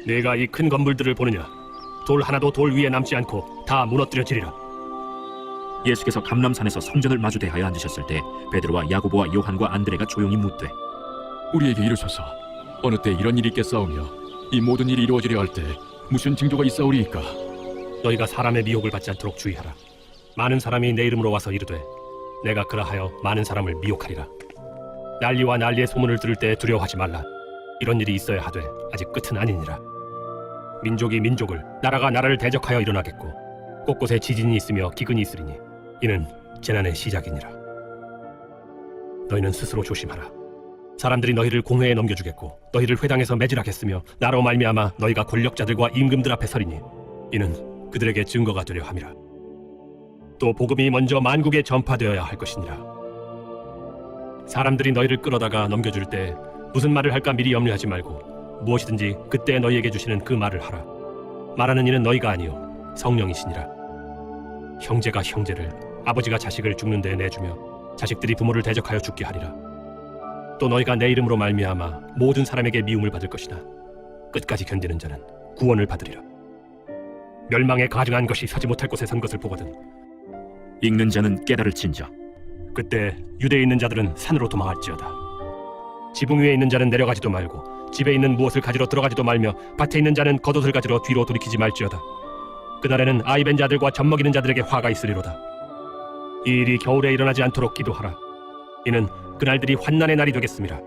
네가 이 큰 건물들을 보느냐? 돌 하나도 돌 위에 남지 않고 다 무너뜨려지리라. 예수께서 감람산에서 성전을 마주 대하여 앉으셨을 때 베드로와 야고보와 요한과 안드레가 조용히 묻되 우리에게 이르소서 어느 때 이런 일이 있겠사오며 이 모든 일이 이루어지려 할 때 무슨 징조가 있사오리이까? 너희가 사람의 미혹을 받지 않도록 주의하라. 많은 사람이 내 이름으로 와서 이르되 내가 그라하여 많은 사람을 미혹하리라. 난리와 난리의 소문을 들을 때 두려워하지 말라. 이런 일이 있어야 하되 아직 끝은 아니니라. 민족이 민족을, 나라가 나라를 대적하여 일어나겠고 곳곳에 지진이 있으며 기근이 있으리니 이는 재난의 시작이니라. 너희는 스스로 조심하라. 사람들이 너희를 공회에 넘겨주겠고 너희를 회당에서 매질하겠으며 나로 말미암아 너희가 권력자들과 임금들 앞에 서리니 이는 그들에게 증거가 되려 함이라. 또 복음이 먼저 만국에 전파되어야 할 것이니라. 사람들이 너희를 끌어다가 넘겨줄 때 무슨 말을 할까 미리 염려하지 말고 무엇이든지 그때 너희에게 주시는 그 말을 하라. 말하는 이는 너희가 아니요 성령이시니라. 형제가 형제를, 아버지가 자식을 죽는 데에 내주며 자식들이 부모를 대적하여 죽게 하리라. 또 너희가 내 이름으로 말미암아 모든 사람에게 미움을 받을 것이나 끝까지 견디는 자는 구원을 받으리라. 멸망에 가증한 것이 서지 못할 곳에 선 것을 보거든 읽는 자는 깨달을진저. 그때 유대에 있는 자들은 산으로 도망할지어다. 지붕 위에 있는 자는 내려가지도 말고 집에 있는 무엇을 가지러 들어가지도 말며 밭에 있는 자는 겉옷을 가지러 뒤로 돌이키지 말지어다. 그날에는 아이 벤 자들과 젖 먹이는 자들에게 화가 있으리로다. 이 일이 겨울에 일어나지 않도록 기도하라. 이는 그날들이 환난의 날이 되겠습니다.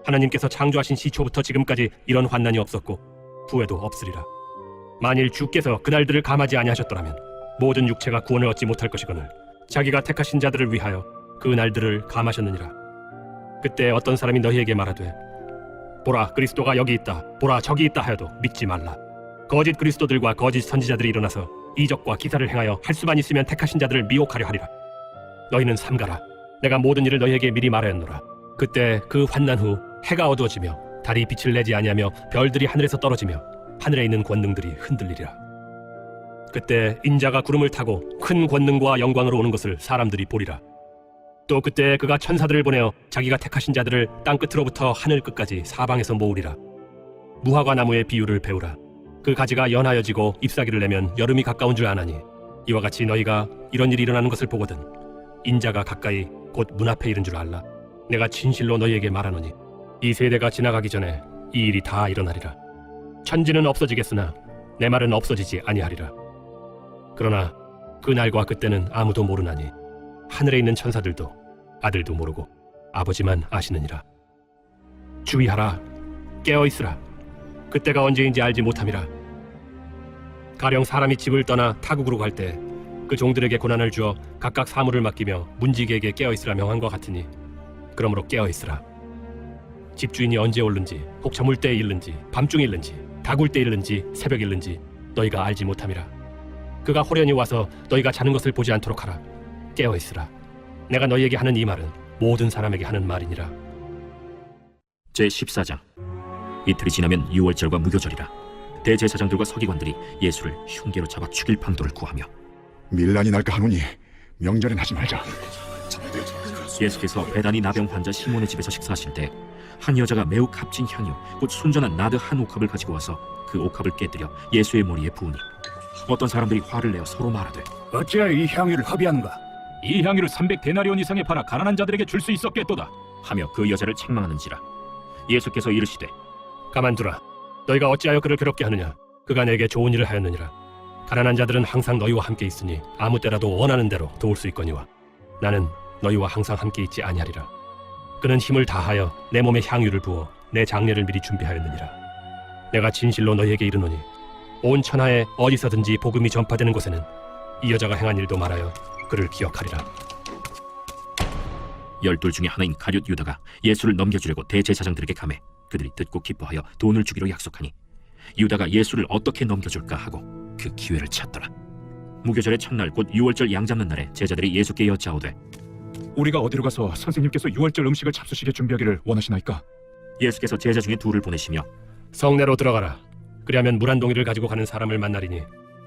하나님께서 창조하신 시초부터 지금까지 이런 환난이 없었고 후에도 없으리라. 만일 주께서 그날들을 감하지 아니하셨더라면 모든 육체가 구원을 얻지 못할 것이거늘 자기가 택하신 자들을 위하여 그 날들을 감하셨느니라. 그때 어떤 사람이 너희에게 말하되 보라 그리스도가 여기 있다, 보라 저기 있다 하여도 믿지 말라. 거짓 그리스도들과 거짓 선지자들이 일어나서 이적과 기사를 행하여 할 수만 있으면 택하신 자들을 미혹하려 하리라. 너희는 삼가라. 내가 모든 일을 너희에게 미리 말하였노라. 그때 그 환난 후 해가 어두워지며 달이 빛을 내지 아니하며 별들이 하늘에서 떨어지며 하늘에 있는 권능들이 흔들리리라. 그때 인자가 구름을 타고 큰 권능과 영광으로 오는 것을 사람들이 보리라. 또 그때 그가 천사들을 보내어 자기가 택하신 자들을 땅 끝으로부터 하늘 끝까지 사방에서 모으리라. 무화과 나무의 비유를 배우라. 그 가지가 연하여지고 잎사귀를 내면 여름이 가까운 줄 아나니 이와 같이 너희가 이런 일이 일어나는 것을 보거든 인자가 가까이 곧 문 앞에 이른 줄 알라. 내가 진실로 너희에게 말하노니 이 세대가 지나가기 전에 이 일이 다 일어나리라. 천지는 없어지겠으나 내 말은 없어지지 아니하리라. 그러나 그 날과 그때는 아무도 모르나니 하늘에 있는 천사들도 아들도 모르고 아버지만 아시느니라. 주의하라. 깨어있으라. 그때가 언제인지 알지 못함이라. 가령 사람이 집을 떠나 타국으로 갈 때 그 종들에게 고난을 주어 각각 사물을 맡기며 문지기에게 깨어있으라 명한 것 같으니 그러므로 깨어있으라. 집주인이 언제 올는지 혹 저물 때에 일는지 밤중에 일는지 다굴 때 일는지 새벽 일는지 너희가 알지 못함이라. 그가 호련히 와서 너희가 자는 것을 보지 않도록 하라. 깨어있으라. 내가 너희에게 하는 이 말은 모든 사람에게 하는 말이니라. 제14장. 이틀이 지나면 유월절과 무교절이라. 대제사장들과 서기관들이 예수를 흉계로 잡아 죽일 방도를 구하며 밀란이 날까 하노니 명절엔 하지 말자. 예수께서 베다니 나병 환자 시몬의 집에서 식사하실 때 한 여자가 매우 값진 향유 곧 순전한 나드 한 옥합을 가지고 와서 그 옥합을 깨뜨려 예수의 머리에 부으니 어떤 사람들이 화를 내어 서로 말하되 어찌하여 이 향유를 허비하는가? 이 향유를 300데나리온 이상에 팔아 가난한 자들에게 줄 수 있었겠도다. 하며 그 여자를 책망하는지라. 예수께서 이르시되 가만두라. 너희가 어찌하여 그를 괴롭게 하느냐? 그가 내게 좋은 일을 하였느니라. 가난한 자들은 항상 너희와 함께 있으니 아무 때라도 원하는 대로 도울 수 있거니와 나는 너희와 항상 함께 있지 아니하리라. 그는 힘을 다하여 내 몸에 향유를 부어 내 장례를 미리 준비하였느니라. 내가 진실로 너희에게 이르노니 온 천하에 어디서든지 복음이 전파되는 곳에는 이 여자가 행한 일도 말하여 그를 기억하리라. 12 중에 하나인 가룟 유다가 예수를 넘겨주려고 대제사장들에게 가매 그들이 듣고 기뻐하여 돈을 주기로 약속하니 유다가 예수를 어떻게 넘겨줄까 하고 그 기회를 찾더라. 무교절의 첫날 곧 유월절 양 잡는 날에 제자들이 예수께 여짜오되 우리가 어디로 가서 선생님께서 유월절 음식을 잡수시게 준비하기를 원하시나이까? 예수께서 제자 중에 둘을 보내시며 성내로 들어가라. 그리하면 물 한 동이를 가지고 가는 사람을 만나리니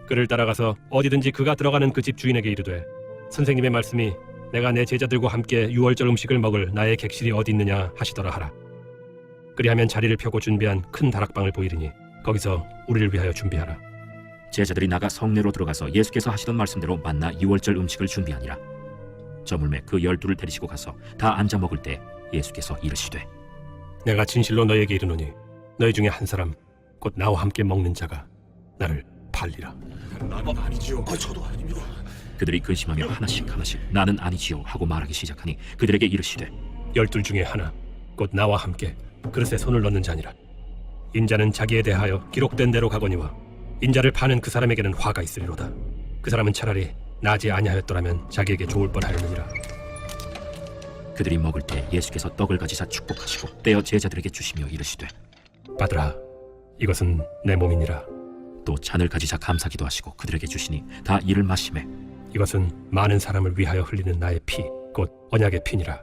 그를 따라가서 어디든지 그가 들어가는 그 집 주인에게 이르되 선생님의 말씀이 내가 내 제자들과 함께 유월절 음식을 먹을 나의 객실이 어디 있느냐 하시더라 하라. 그리하면 자리를 펴고 준비한 큰 다락방을 보이리니 거기서 우리를 위하여 준비하라. 제자들이 나가 성내로 들어가서 예수께서 하시던 말씀대로 만나 유월절 음식을 준비하니라. 저물매 그 12를 데리시고 가서 다 앉아 먹을 때 예수께서 이르시되 내가 진실로 너희에게 이르노니 너희 중에 한 사람 곧 나와 함께 먹는 자가 나를 팔리라. 나는 아니지요. 저도 아닙니다. 그들이 근심하며 하나씩 나는 아니지요 하고 말하기 시작하니 그들에게 이르시되 12 중에 하나 곧 나와 함께 그릇에 손을 넣는 자니라. 인자는 자기에 대하여 기록된 대로 가거니와 인자를 파는 그 사람에게는 화가 있으리로다. 그 사람은 차라리 나지 아니하였더라면 자기에게 좋을 뻔하였느니라. 그들이 먹을 때 예수께서 떡을 가지사 축복하시고 떼어 제자들에게 주시며 이르시되 받으라. 이것은 내 몸이니라. 또 잔을 가지사 감사기도 하시고 그들에게 주시니 다 이를 마시매 이것은 많은 사람을 위하여 흘리는 나의 피 곧 언약의 피니라.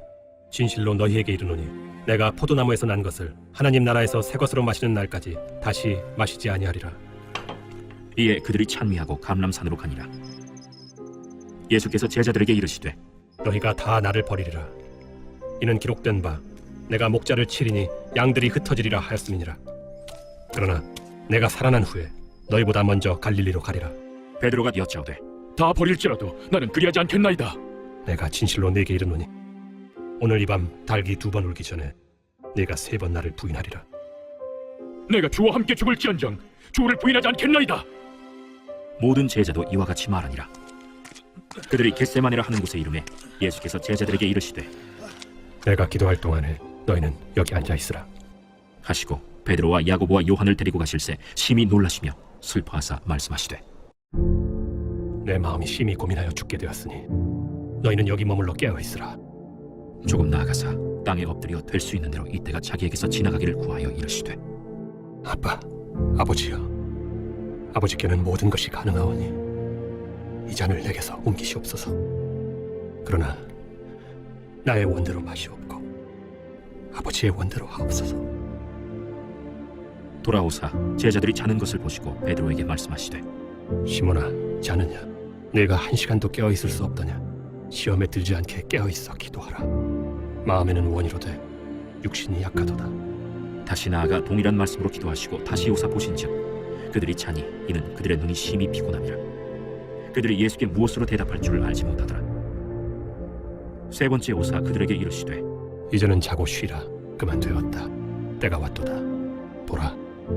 진실로 너희에게 이르노니 내가 포도나무에서 난 것을 하나님 나라에서 새 것으로 마시는 날까지 다시 마시지 아니하리라. 이에 그들이 찬미하고 감람산으로 가니라. 예수께서 제자들에게 이르시되 너희가 다 나를 버리리라. 이는 기록된 바 내가 목자를 치리니 양들이 흩어지리라 하였음이니라. 그러나 내가 살아난 후에 너희보다 먼저 갈릴리로 가리라. 베드로가 여짜오되 다 버릴지라도 나는 그리하지 않겠나이다. 내가 진실로 네게 이르노니 오늘 이 밤 닭이 2번 울기 전에 네가 3번 나를 부인하리라. 내가 주와 함께 죽을지언정 주를 부인하지 않겠나이다. 모든 제자도 이와 같이 말하니라. 그들이 겟세마네라 하는 곳에 이르매 예수께서 제자들에게 이르시되 내가 기도할 동안에 너희는 여기 앉아 있으라 하시고 베드로와 야고보와 요한을 데리고 가실새 심히 놀라시며 슬퍼하사 말씀하시되 내 마음이 심히 고민하여 죽게 되었으니 너희는 여기 머물러 깨어 있으라. 조금 나아가사 땅에 엎드려 될 수 있는 대로 이때가 자기에게서 지나가기를 구하여 이르시되 아빠, 아버지여, 아버지께는 모든 것이 가능하오니 이 잔을 내게서 옮기시옵소서. 그러나 나의 원대로 마시옵고 아버지의 원대로 하옵소서. 돌아오사 제자들이 자는 것을 보시고 베드로에게 말씀하시되 시몬아, 자느냐? 네가 1시간도 깨어 있을 수 없더냐? 시험에 들지 않게 깨어 있어 기도하라. 마음에는 원이로되 육신이 약하도다. 다시 나아가 동일한 말씀으로 기도하시고 다시 오사 보신즉 그들이 자니 이는 그들의 눈이 심히 피곤함이라. 그들이 예수께 무엇으로 대답할 줄 알지 못하더라. 세 번째 오사 그들에게 이르시되 이제는 자고 쉬라. 그만 되었다. 때가 왔도다. 보라,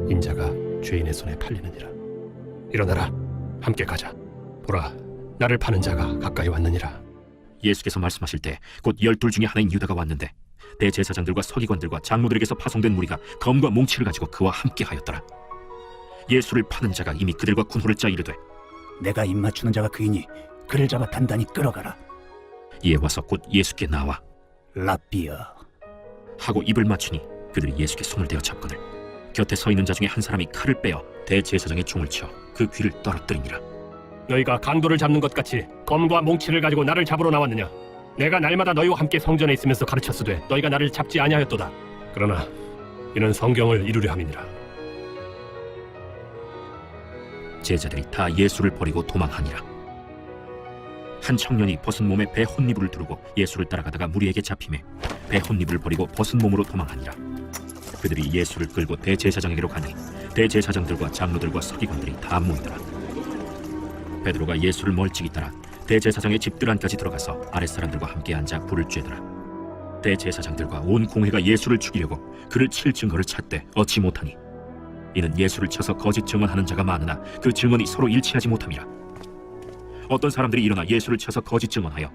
인자가 죄인의 손에 팔리느니라. 일어나라, 함께 가자. 보라, 나를 파는 자가 가까이 왔느니라. 예수께서 말씀하실 때 곧 12 중에 하나인 유다가 왔는데 대제사장들과 서기관들과 장로들에게서 파송된 무리가 검과 몽치를 가지고 그와 함께 하였더라. 예수를 파는 자가 이미 그들과 군호를 짜 이르되 내가 입맞추는 자가 그이니 그를 잡아 단단히 끌어가라. 이에 와서 곧 예수께 나와 라비어 하고 입을 맞추니 그들이 예수께 손을 대어 잡거늘 곁에 서 있는 자 중에 한 사람이 칼을 빼어 대제사장의 총을 쳐 그 귀를 떨어뜨리니라. 너희가 강도를 잡는 것 같이 검과 몽치를 가지고 나를 잡으러 나왔느냐? 내가 날마다 너희와 함께 성전에 있으면서 가르쳤으되 너희가 나를 잡지 아니하였도다. 그러나 이는 성경을 이루려 함이니라. 제자들이 다 예수를 버리고 도망하니라. 한 청년이 벗은 몸에 배 혼니부를 두르고 예수를 따라가다가 무리에게 잡히매 배 혼니부를 버리고 벗은 몸으로 도망하니라. 그들이 예수를 끌고 대제사장에게로 가니 대제사장들과 장로들과 서기관들이 다 모이더라. 베드로가 예수를 멀찍이 따라 대제사장의 집들 안까지 들어가서 아랫사람들과 함께 앉아 불을 쬐더라. 대제사장들과 온 공회가 예수를 죽이려고 그를 칠 증거를 찾되 얻지 못하니 이는 예수를 쳐서 거짓 증언하는 자가 많으나 그 증언이 서로 일치하지 못함이라. 어떤 사람들이 일어나 예수를 쳐서 거짓 증언하여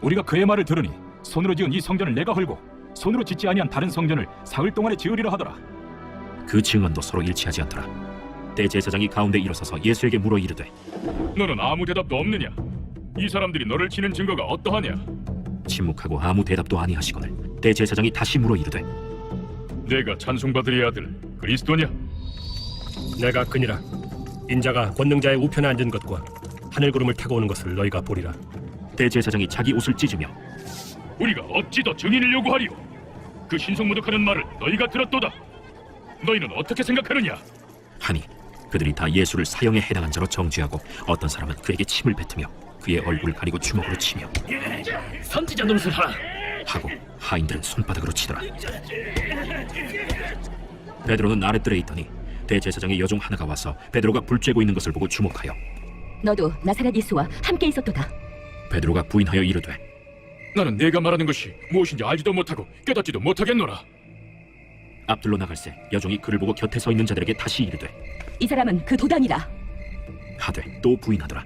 우리가 그의 말을 들으니 손으로 지은 이 성전을 내가 헐고 손으로 짓지 아니한 다른 성전을 사흘 동안에 지으리라 하더라. 그 증언도 서로 일치하지 않더라. 대제사장이 가운데 일어서서 예수에게 물어 이르되 너는 아무 대답도 없느냐? 이 사람들이 너를 치는 증거가 어떠하냐? 침묵하고 아무 대답도 아니하시거늘 대제사장이 다시 물어 이르되 내가 찬송받으리 아들 그리스도냐? 내가 그니라. 인자가 권능자의 우편에 앉은 것과 하늘 구름을 타고 오는 것을 너희가 보리라. 대제사장이 자기 옷을 찢으며 우리가 어찌 더 증인을 요구하리요? 그 신성모독하는 말을 너희가 들었도다. 너희는 어떻게 생각하느냐? 하니 그들이 다 예수를 사형에 해당한 자로 정죄하고 어떤 사람은 그에게 침을 뱉으며 그의 얼굴을 가리고 주먹으로 치며 선지자 노릇을 하라. 하고 하인들은 손바닥으로 치더라. 베드로는 아랫뜰에 있더니 대제사장의 여종 하나가 와서 베드로가 불 쬐고 있는 것을 보고 주목하여 너도 나사렛 예수와 함께 있었도다. 베드로가 부인하여 이르되 나는 내가 말하는 것이 무엇인지 알지도 못하고 깨닫지도 못하겠노라. 앞들로 나갈새 여종이 그를 보고 곁에 서 있는 자들에게 다시 이르되 이 사람은 그 도단이라. 하되 또 부인하더라.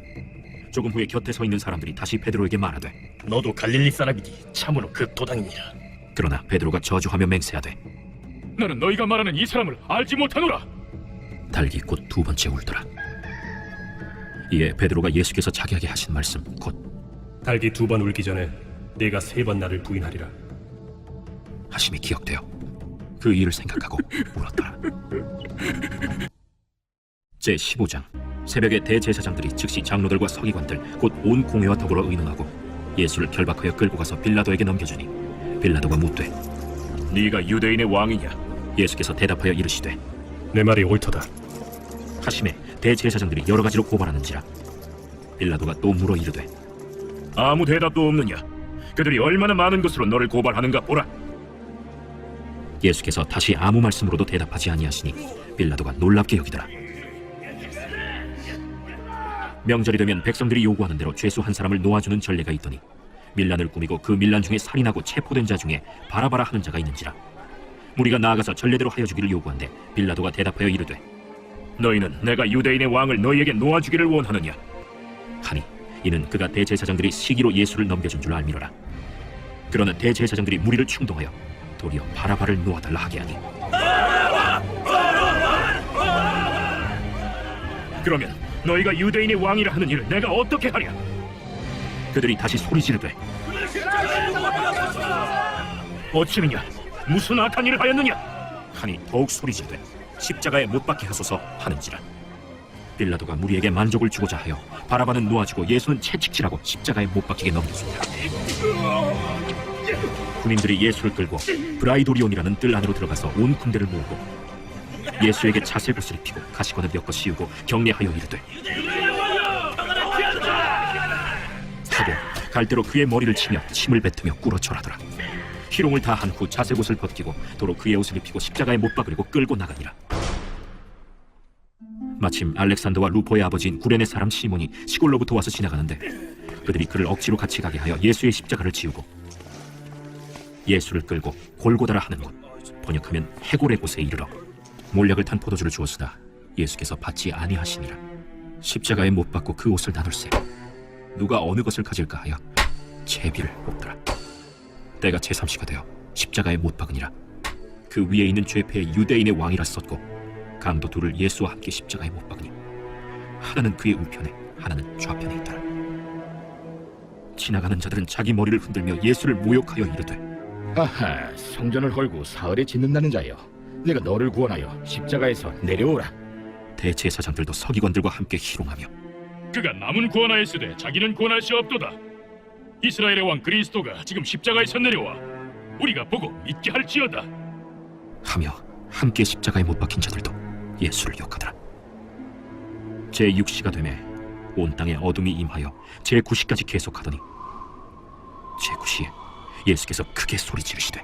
조금 후에 곁에 서 있는 사람들이 다시 베드로에게 말하되 너도 갈릴리 사람이니 참으로 그 도당이니라. 그러나 베드로가 저주하며 맹세하되 나는 너희가 말하는 이 사람을 알지 못하노라. 달기 곧 두 번째 울더라. 이에 베드로가 예수께서 자기에게 하신 말씀 곧 달기 2번 울기 전에 네가 3번 나를 부인하리라 하심이 기억되어 그 일을 생각하고 울었더라. 제15장. 새벽에 대제사장들이 즉시 장로들과 서기관들 곧 온 공회와 더불어 의논하고 예수를 결박하여 끌고 가서 빌라도에게 넘겨주니 빌라도가 묻되 네가 유대인의 왕이냐? 예수께서 대답하여 이르시되 내 말이 옳도다. 하심에 대제사장들이 여러 가지로 고발하는지라. 빌라도가 또 물어 이르되 아무 대답도 없느냐? 그들이 얼마나 많은 것으로 너를 고발하는가 보라. 예수께서 다시 아무 말씀으로도 대답하지 아니하시니 빌라도가 놀랍게 여기더라. 명절이 되면 백성들이 요구하는 대로 죄수 한 사람을 놓아주는 전례가 있더니 밀란을 꾸미고 그 밀란 중에 살인하고 체포된 자 중에 바라바라 하는 자가 있는지라. 무리가 나아가서 전례대로 하여 주기를 요구한데 빌라도가 대답하여 이르되 너희는 내가 유대인의 왕을 너희에게 놓아주기를 원하느냐? 하니 이는 그가 대제사장들이 시기로 예수를 넘겨준 줄 알미러라. 그러나 대제사장들이 무리를 충동하여 도리어 바라바를 놓아달라 하게 하니 그러면 너희가 유대인의 왕이라 하는 일을 내가 어떻게 하랴? 그들이 다시 소리 지르되 어찌느냐? 무슨 악한 일을 하였느냐? 하니 더욱 소리 지르되 십자가에 못 박게 하소서 하는지라. 빌라도가 무리에게 만족을 주고자 하여 바라바는 놓아주고 예수는 채찍질하고 십자가에 못 박히게 넘겼습니다. 군인들이 예수를 끌고 브라이도리온이라는 뜰 안으로 들어가서 온 군대를 모으고 예수에게 자색옷을 입히고 가시관을 엮어 씌우고 격려하여 이르되 하고 갈대로 그의 머리를 치며 침을 뱉으며 꿇어 절하더라. 희롱을 다 한 후 자색옷을 벗기고 도로 그의 옷을 입히고 십자가에 못 박으려고 끌고 나가니라. 마침 알렉산더와 루포의 아버지인 구레네 사람 시몬이 시골로부터 와서 지나가는데 그들이 그를 억지로 같이 가게 하여 예수의 십자가를 지우고 예수를 끌고 골고다라 하는 곳, 번역하면 해골의 곳에 이르러 몰약을 탄 포도주를 주었으나 예수께서 받지 아니하시니라. 십자가에 못 박고 그 옷을 나눌세 누가 어느 것을 가질까 하여 제비를 뽑더라. 때가 제3시가 되어 십자가에 못 박으니라. 그 위에 있는 죄패의 유대인의 왕이라 썼고 강도 둘을 예수와 함께 십자가에 못 박으니 하나는 그의 우편에 하나는 좌편에 있더라. 지나가는 자들은 자기 머리를 흔들며 예수를 모욕하여 이르되 아하, 성전을 헐고 사흘에 짓는다는 자여, 내가 너를 구원하여 십자가에서 내려오라. 대제사장들도 서기관들과 함께 희롱하며 그가 남은 구원하였으되 자기는 구원할 수 없도다. 이스라엘의 왕 그리스도가 지금 십자가에서 내려와 우리가 보고 믿게 할지어다 하며 함께 십자가에 못 박힌 자들도 예수를 욕하더라. 제6시가 되매 온 땅에 어둠이 임하여 제9시까지 계속하더니 제9시에 예수께서 크게 소리 지르시되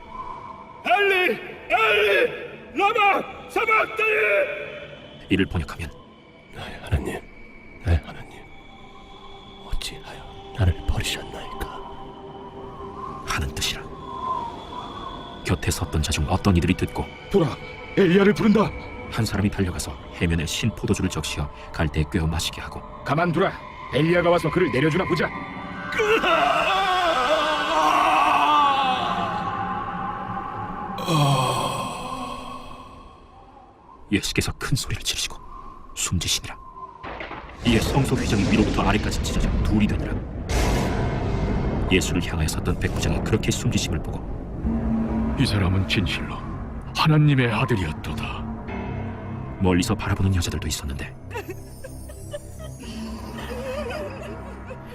엘리 엘리 라마 사박다니. 이를 번역하면 나의 하나님, 나의 하나님, 어찌하여 나를 버리셨나이까? 하는 뜻이라. 곁에 섰던 자 중 어떤 이들이 듣고 보라, 엘리야를 부른다. 한 사람이 달려가서 해면에 신 포도주를 적시어 갈대에 꿰어 마시게 하고 가만두라. 엘리야가 와서 그를 내려주나 보자. 예수께서 큰 소리를 지르시고 숨지시니라. 이에 성소 휘장이 위로부터 아래까지 찢어져 둘이 되니라. 예수를 향하여 섰던 백부장이 그렇게 숨지심을 보고 이 사람은 진실로 하나님의 아들이었도다. 멀리서 바라보는 여자들도 있었는데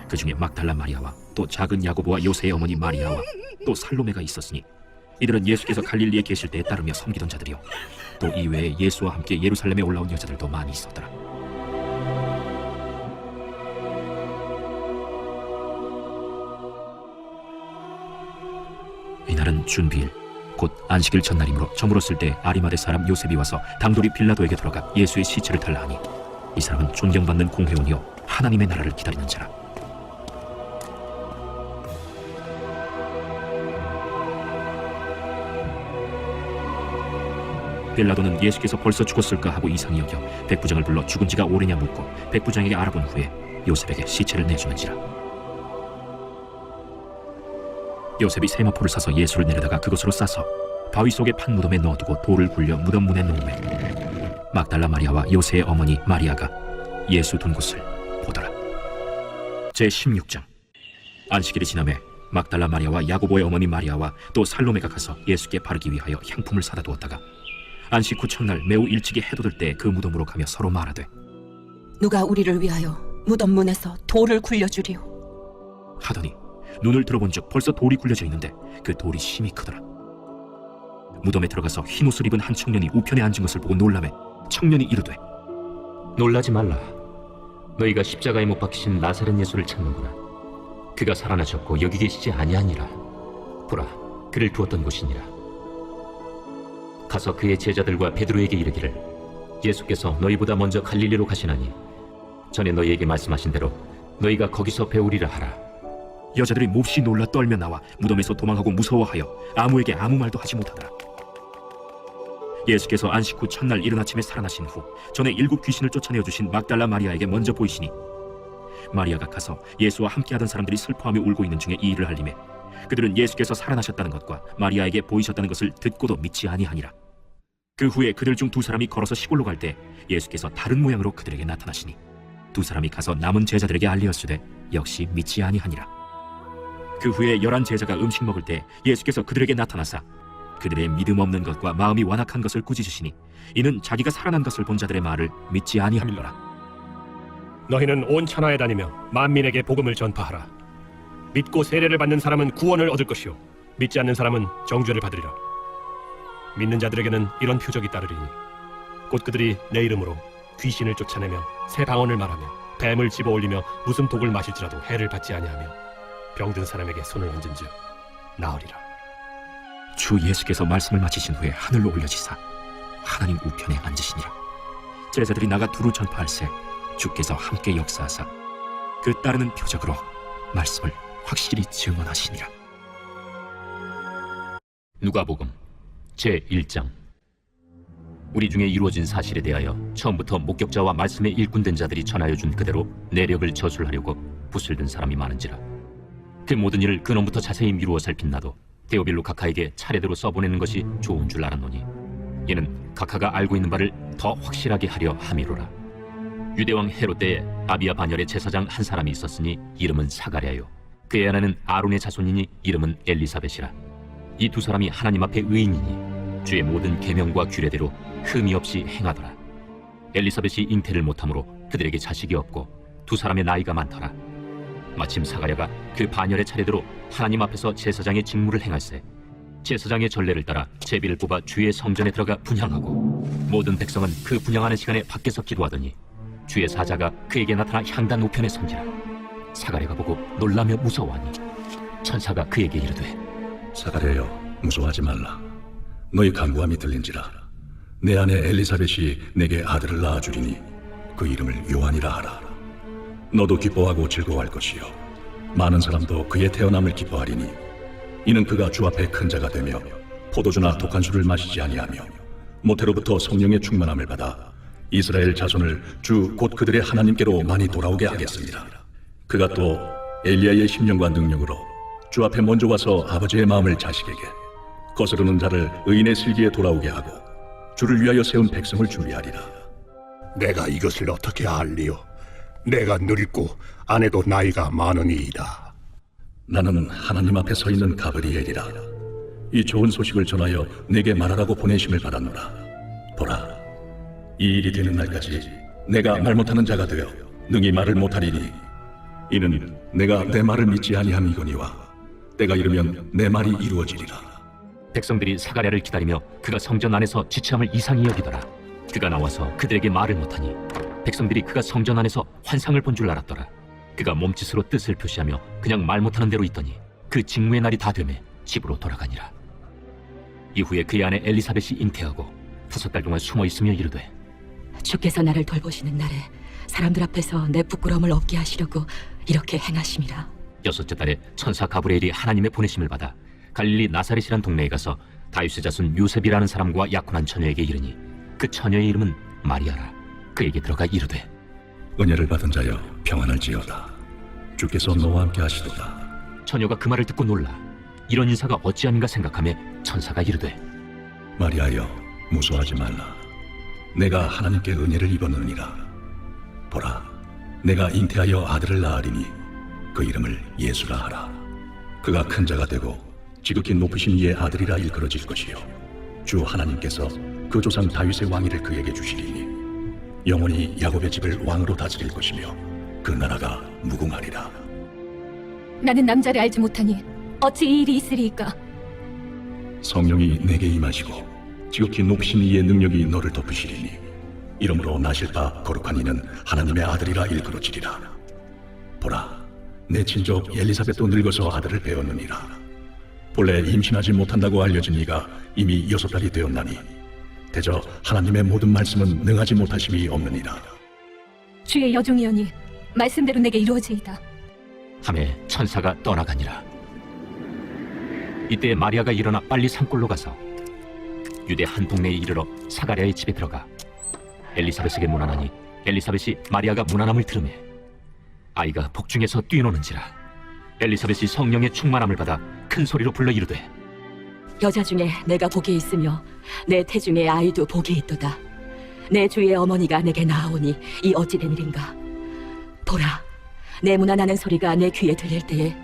그 중에 막달라 마리아와 또 작은 야고보와 요새의 어머니 마리아와 또 살로메가 있었으니 이들은 예수께서 갈릴리에 계실 때에 따르며 섬기던 자들이요 또 이외에 예수와 함께 예루살렘에 올라온 여자들도 많이 있었더라. 이날은 준비일 곧 안식일 전날이므로 저물었을 때 아리마대 사람 요셉이 와서 당돌이 빌라도에게 들어가 예수의 시체를 달라 하니 이 사람은 존경받는 공회원이요 하나님의 나라를 기다리는 자라. 빌라도는 예수께서 벌써 죽었을까 하고 이상히 여겨 백부장을 불러 죽은 지가 오래냐 묻고 백부장에게 알아본 후에 요셉에게 시체를 내주는지라. 요셉이 세마포를 사서 예수를 내려다가 그것으로 싸서 바위 속의 판 무덤에 넣어두고 돌을 굴려 무덤 문에 놓음에 막달라 마리아와 요새의 어머니 마리아가 예수 둔 곳을 보더라. 제16장. 안식일이 지남에 막달라 마리아와 야고보의 어머니 마리아와 또 살로메가 가서 예수께 바르기 위하여 향품을 사다 두었다가 안식 후 첫날 매우 일찍이 해돋을 때 그 무덤으로 가며 서로 말하되 누가 우리를 위하여 무덤 문에서 돌을 굴려주리오. 하더니 눈을 들어본즉 벌써 돌이 굴려져 있는데 그 돌이 심히 크더라. 무덤에 들어가서 흰옷을 입은 한 청년이 우편에 앉은 것을 보고 놀라매 청년이 이르되 놀라지 말라. 너희가 십자가에 못 박히신 나사렛 예수를 찾는구나. 그가 살아나셨고 여기 계시지 아니하니라. 보라, 그를 두었던 곳이니라. 가서 그의 제자들과 베드로에게 이르기를 예수께서 너희보다 먼저 갈릴리로 가시나니 전에 너희에게 말씀하신 대로 너희가 거기서 배우리라 하라. 여자들이 몹시 놀라 떨며 나와 무덤에서 도망하고 무서워하여 아무에게 아무 말도 하지 못하더라. 예수께서 안식 후 첫날 이른 아침에 살아나신 후 전에 7 귀신을 쫓아내어 주신 막달라 마리아에게 먼저 보이시니 마리아가 가서 예수와 함께하던 사람들이 슬퍼하며 울고 있는 중에 이 일을 알림해 그들은 예수께서 살아나셨다는 것과 마리아에게 보이셨다는 것을 듣고도 믿지 아니하니라. 그 후에 그들 중 2 사람이 걸어서 시골로 갈 때 예수께서 다른 모양으로 그들에게 나타나시니 2 사람이 가서 남은 제자들에게 알리었으되 역시 믿지 아니하니라. 그 후에 11 제자가 음식 먹을 때 예수께서 그들에게 나타나사 그들의 믿음 없는 것과 마음이 완악한 것을 꾸짖으시니 이는 자기가 살아난 것을 본 자들의 말을 믿지 아니함이로라. 너희는 온 천하에 다니며 만민에게 복음을 전파하라. 믿고 세례를 받는 사람은 구원을 얻을 것이요 믿지 않는 사람은 정죄를 받으리라. 믿는 자들에게는 이런 표적이 따르리니 곧 그들이 내 이름으로 귀신을 쫓아내며 새 방언을 말하며 뱀을 집어올리며 무슨 독을 마실지라도 해를 받지 아니하며 병든 사람에게 손을 얹은즉 나으리라. 주 예수께서 말씀을 마치신 후에 하늘로 올려지사 하나님 우편에 앉으시니라. 제자들이 나가 두루 전파할새 주께서 함께 역사하사 그 따르는 표적으로 말씀을 확실히 증언하시니라. 누가복음 제1장. 우리 중에 이루어진 사실에 대하여 처음부터 목격자와 말씀에 일꾼된 자들이 전하여 준 그대로 내력을 저술하려고 붓을 든 사람이 많은지라. 그 모든 일을 근원부터 자세히 미루어 살핀 나도 데오빌로 각하에게 차례대로 써보내는 것이 좋은 줄 알았노니 이는 각하가 알고 있는 바를 더 확실하게 하려 함이로라. 유대왕 헤롯 때에 아비야 반열의 제사장 한 사람이 있었으니 이름은 사가랴요. 그의 아내는 아론의 자손이니 이름은 엘리사벳이라. 이 2 사람이 하나님 앞에 의인이니 주의 모든 계명과 규례대로 흠이 없이 행하더라. 엘리사벳이 잉태를 못하므로 그들에게 자식이 없고 2 사람의 나이가 많더라. 마침 사가랴가 그 반열의 차례대로 하나님 앞에서 제사장의 직무를 행할세 제사장의 전례를 따라 제비를 뽑아 주의 성전에 들어가 분향하고 모든 백성은 그 분향하는 시간에 밖에서 기도하더니 주의 사자가 그에게 나타나 향단 우편에 선지라. 사가랴가 보고 놀라며 무서워하니 천사가 그에게 이르되 사가랴여, 무서워하지 말라. 너희 간구함이 들린지라. 내 아내 엘리사벳이 내게 아들을 낳아주리니 그 이름을 요한이라 하라. 너도 기뻐하고 즐거워할 것이요 많은 사람도 그의 태어남을 기뻐하리니 이는 그가 주 앞에 큰 자가 되며 포도주나 독한 술을 마시지 아니하며 모태로부터 성령의 충만함을 받아 이스라엘 자손을 주 곧 그들의 하나님께로 많이 돌아오게 하겠습니다. 그가 또 엘리야의 심령과 능력으로 주 앞에 먼저 와서 아버지의 마음을 자식에게, 거스르는 자를 의인의 슬기에 돌아오게 하고 주를 위하여 세운 백성을 준비하리라. 내가 이것을 어떻게 알리요? 내가 늙고 아내도 나이가 많으니이다. 나는 하나님 앞에 서 있는 가브리엘이라. 이 좋은 소식을 전하여 내게 말하라고 보내심을 받았노라. 보라, 이 일이 되는 날까지 내가 말 못하는 자가 되어 능히 말을 못하리니 이는 내가 내 말을 믿지 아니함이거니와 때가 이르면 내 말이 이루어지리라. 백성들이 사가랴를 기다리며 그가 성전 안에서 지체함을 이상히 여기더라. 그가 나와서 그들에게 말을 못하니 백성들이 그가 성전 안에서 환상을 본 줄 알았더라. 그가 몸짓으로 뜻을 표시하며 그냥 말 못하는 대로 있더니 그 직무의 날이 다 되매 집으로 돌아가니라. 이후에 그의 아내 엘리사벳이 잉태하고 5달 동안 숨어 있으며 이르되, 주께서 나를 돌보시는 날에 사람들 앞에서 내 부끄러움을 없게 하시려고 이렇게 행하심이라. 6째 달에 천사 가브리엘이 하나님의 보내심을 받아 갈릴리 나사렛이란 동네에 가서 다윗의 자손 요셉이라는 사람과 약혼한 처녀에게 이르니 그 처녀의 이름은 마리아라. 그에게 들어가 이르되, 은혜를 받은 자여 평안을지어다. 주께서 너와 함께 하시도다. 처녀가 그 말을 듣고 놀라 이런 인사가 어찌함인가 생각하며 천사가 이르되, 마리아여, 무서워하지 말라. 내가 하나님께 은혜를 입었느니라. 보라, 내가 잉태하여 아들을 낳으리니 그 이름을 예수라 하라. 그가 큰 자가 되고 지극히 높으신 이의 아들이라 일컬어질 것이요 주 하나님께서 그 조상 다윗의 왕위를 그에게 주시리니 영원히 야곱의 집을 왕으로 다스릴 것이며 그 나라가 무궁하리라. 나는 남자를 알지 못하니 어찌 이 일이 있으리이까? 성령이 내게 임하시고 지극히 높으신 이의 능력이 너를 덮으시리니 이러므로 나실 바 거룩한 이는 하나님의 아들이라 일컬어지리라. 보라, 내 친족 엘리사벳도 늙어서 아들을 배웠느니라. 본래 임신하지 못한다고 알려진 이가 이미 6달이 되었나니 대저 하나님의 모든 말씀은 능하지 못하심이 없느니라. 주의 여종이오니 말씀대로 내게 이루어지이다. 하매 천사가 떠나가니라. 이때 마리아가 일어나 빨리 산골로 가서 유대 한 동네에 이르러 사가랴의 집에 들어가 엘리사벳에게 문안하니 엘리사벳이 마리아가 문안함을 들으매 아이가 복중에서 뛰노는지라. 엘리사벳이 성령의 충만함을 받아 큰 소리로 불러 이르되, 여자 중에 내가 복이 있으며 내 태중에 아이도 복이 있도다. 내 주의 어머니가 내게 나아오니 이 어찌 된 일인가? 보라, 내 문안하는 소리가 내 귀에 들릴 때에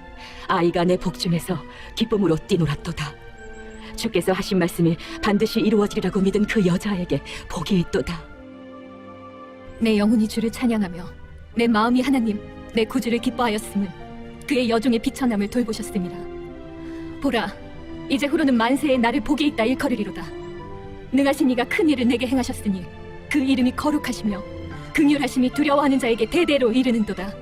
아이가 내 복중에서 기쁨으로 뛰놀았도다. 주께서 하신 말씀이 반드시 이루어지리라고 믿은 그 여자에게 복이 있도다. 내 영혼이 주를 찬양하며 내 마음이 하나님 내 구주를 기뻐하였음을 그의 여종의 비천함을 돌보셨습니다. 보라, 이제 후로는 만세에 나를 복이 있다 일컬으리로다. 능하신 이가 큰 일을 내게 행하셨으니 그 이름이 거룩하시며 긍휼하심이 두려워하는 자에게 대대로 이르는도다.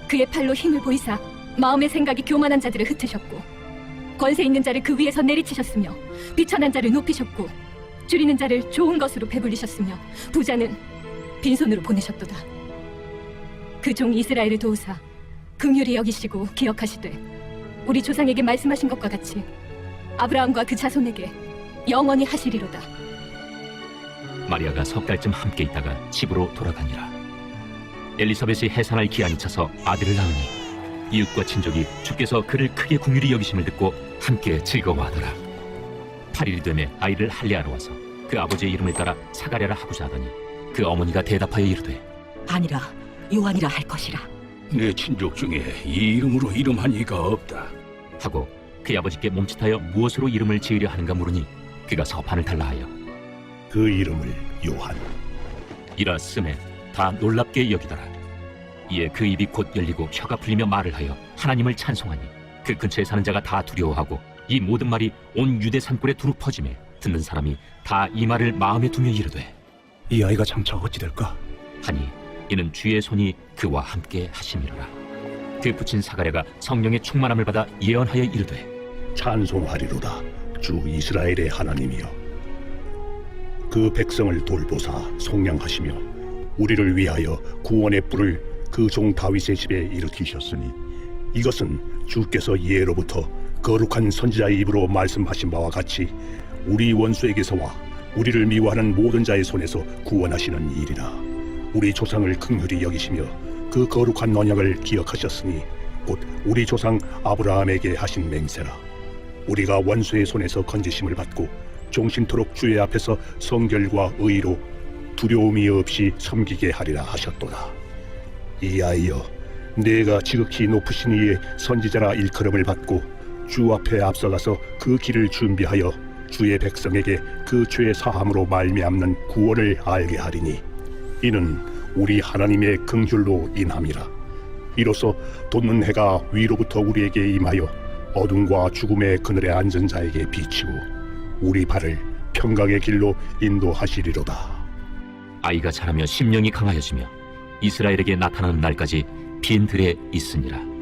그의 팔로 힘을 보이사 마음의 생각이 교만한 자들을 흩으셨고 권세 있는 자를 그 위에서 내리치셨으며 비천한 자를 높이셨고 줄이는 자를 좋은 것으로 배불리셨으며 부자는 빈손으로 보내셨도다. 그 종 이스라엘을 도우사 긍휼히 여기시고 기억하시되 우리 조상에게 말씀하신 것과 같이 아브라함과 그 자손에게 영원히 하시리로다. 마리아가 6달쯤 함께 있다가 집으로 돌아가니라. 엘리사벳이 해산할 기한이 차서 아들을 낳으니 이웃과 친족이 주께서 그를 크게 긍휼히 여기심을 듣고 함께 즐거워하더라. 8일이 되매 아이를 할례하러 와서 그 아버지의 이름을 따라 사가랴라 하고자 하더니 그 어머니가 대답하여 이르되, 아니라 요한이라 할 것이라. 내 친족 중에 이 이름으로 이름한 이가 없다 하고 그의 아버지께 몸짓하여 무엇으로 이름을 지으려 하는가 물으니 그가 서판을 달라하여 그 이름을 요한 이라 쓰매 다 놀랍게 여기더라. 이에 그 입이 곧 열리고 혀가 풀리며 말을 하여 하나님을 찬송하니 그 근처에 사는 자가 다 두려워하고 이 모든 말이 온 유대 산골에 두루 퍼지매 듣는 사람이 다 이 말을 마음에 두며 이르되, 이 아이가 장차 어찌 될까? 하니 이는 주의 손이 그와 함께 하심이로라. 그 부친 사가랴가 성령의 충만함을 받아 예언하여 이르되, 찬송하리로다. 주 이스라엘의 하나님이여, 그 백성을 돌보사 속량하시며 우리를 위하여 구원의 뿔을 그 종 다윗의 집에 일으키셨으니 이것은 주께서 예로부터 거룩한 선지자의 입으로 말씀하신 바와 같이 우리 원수에게서와 우리를 미워하는 모든 자의 손에서 구원하시는 일이라. 우리 조상을 긍휼히 여기시며 그 거룩한 언약을 기억하셨으니 곧 우리 조상 아브라함에게 하신 맹세라. 우리가 원수의 손에서 건지심을 받고 종신토록 주의 앞에서 성결과 의로 두려움이 없이 섬기게 하리라 하셨도다. 이하여 내가 지극히 높으신 이의 선지자라 일컬음을 받고 주 앞에 앞서가서 그 길을 준비하여 주의 백성에게 그 죄 사함으로 말미암는 구원을 알게 하리니 이는 우리 하나님의 긍휼로 인함이라. 이로써 돋는 해가 위로부터 우리에게 임하여 어둠과 죽음의 그늘에 앉은 자에게 비치고 우리 발을 평강의 길로 인도하시리로다. 아이가 자라며 심령이 강하여지며 이스라엘에게 나타나는 날까지 빈 들에 있으니라.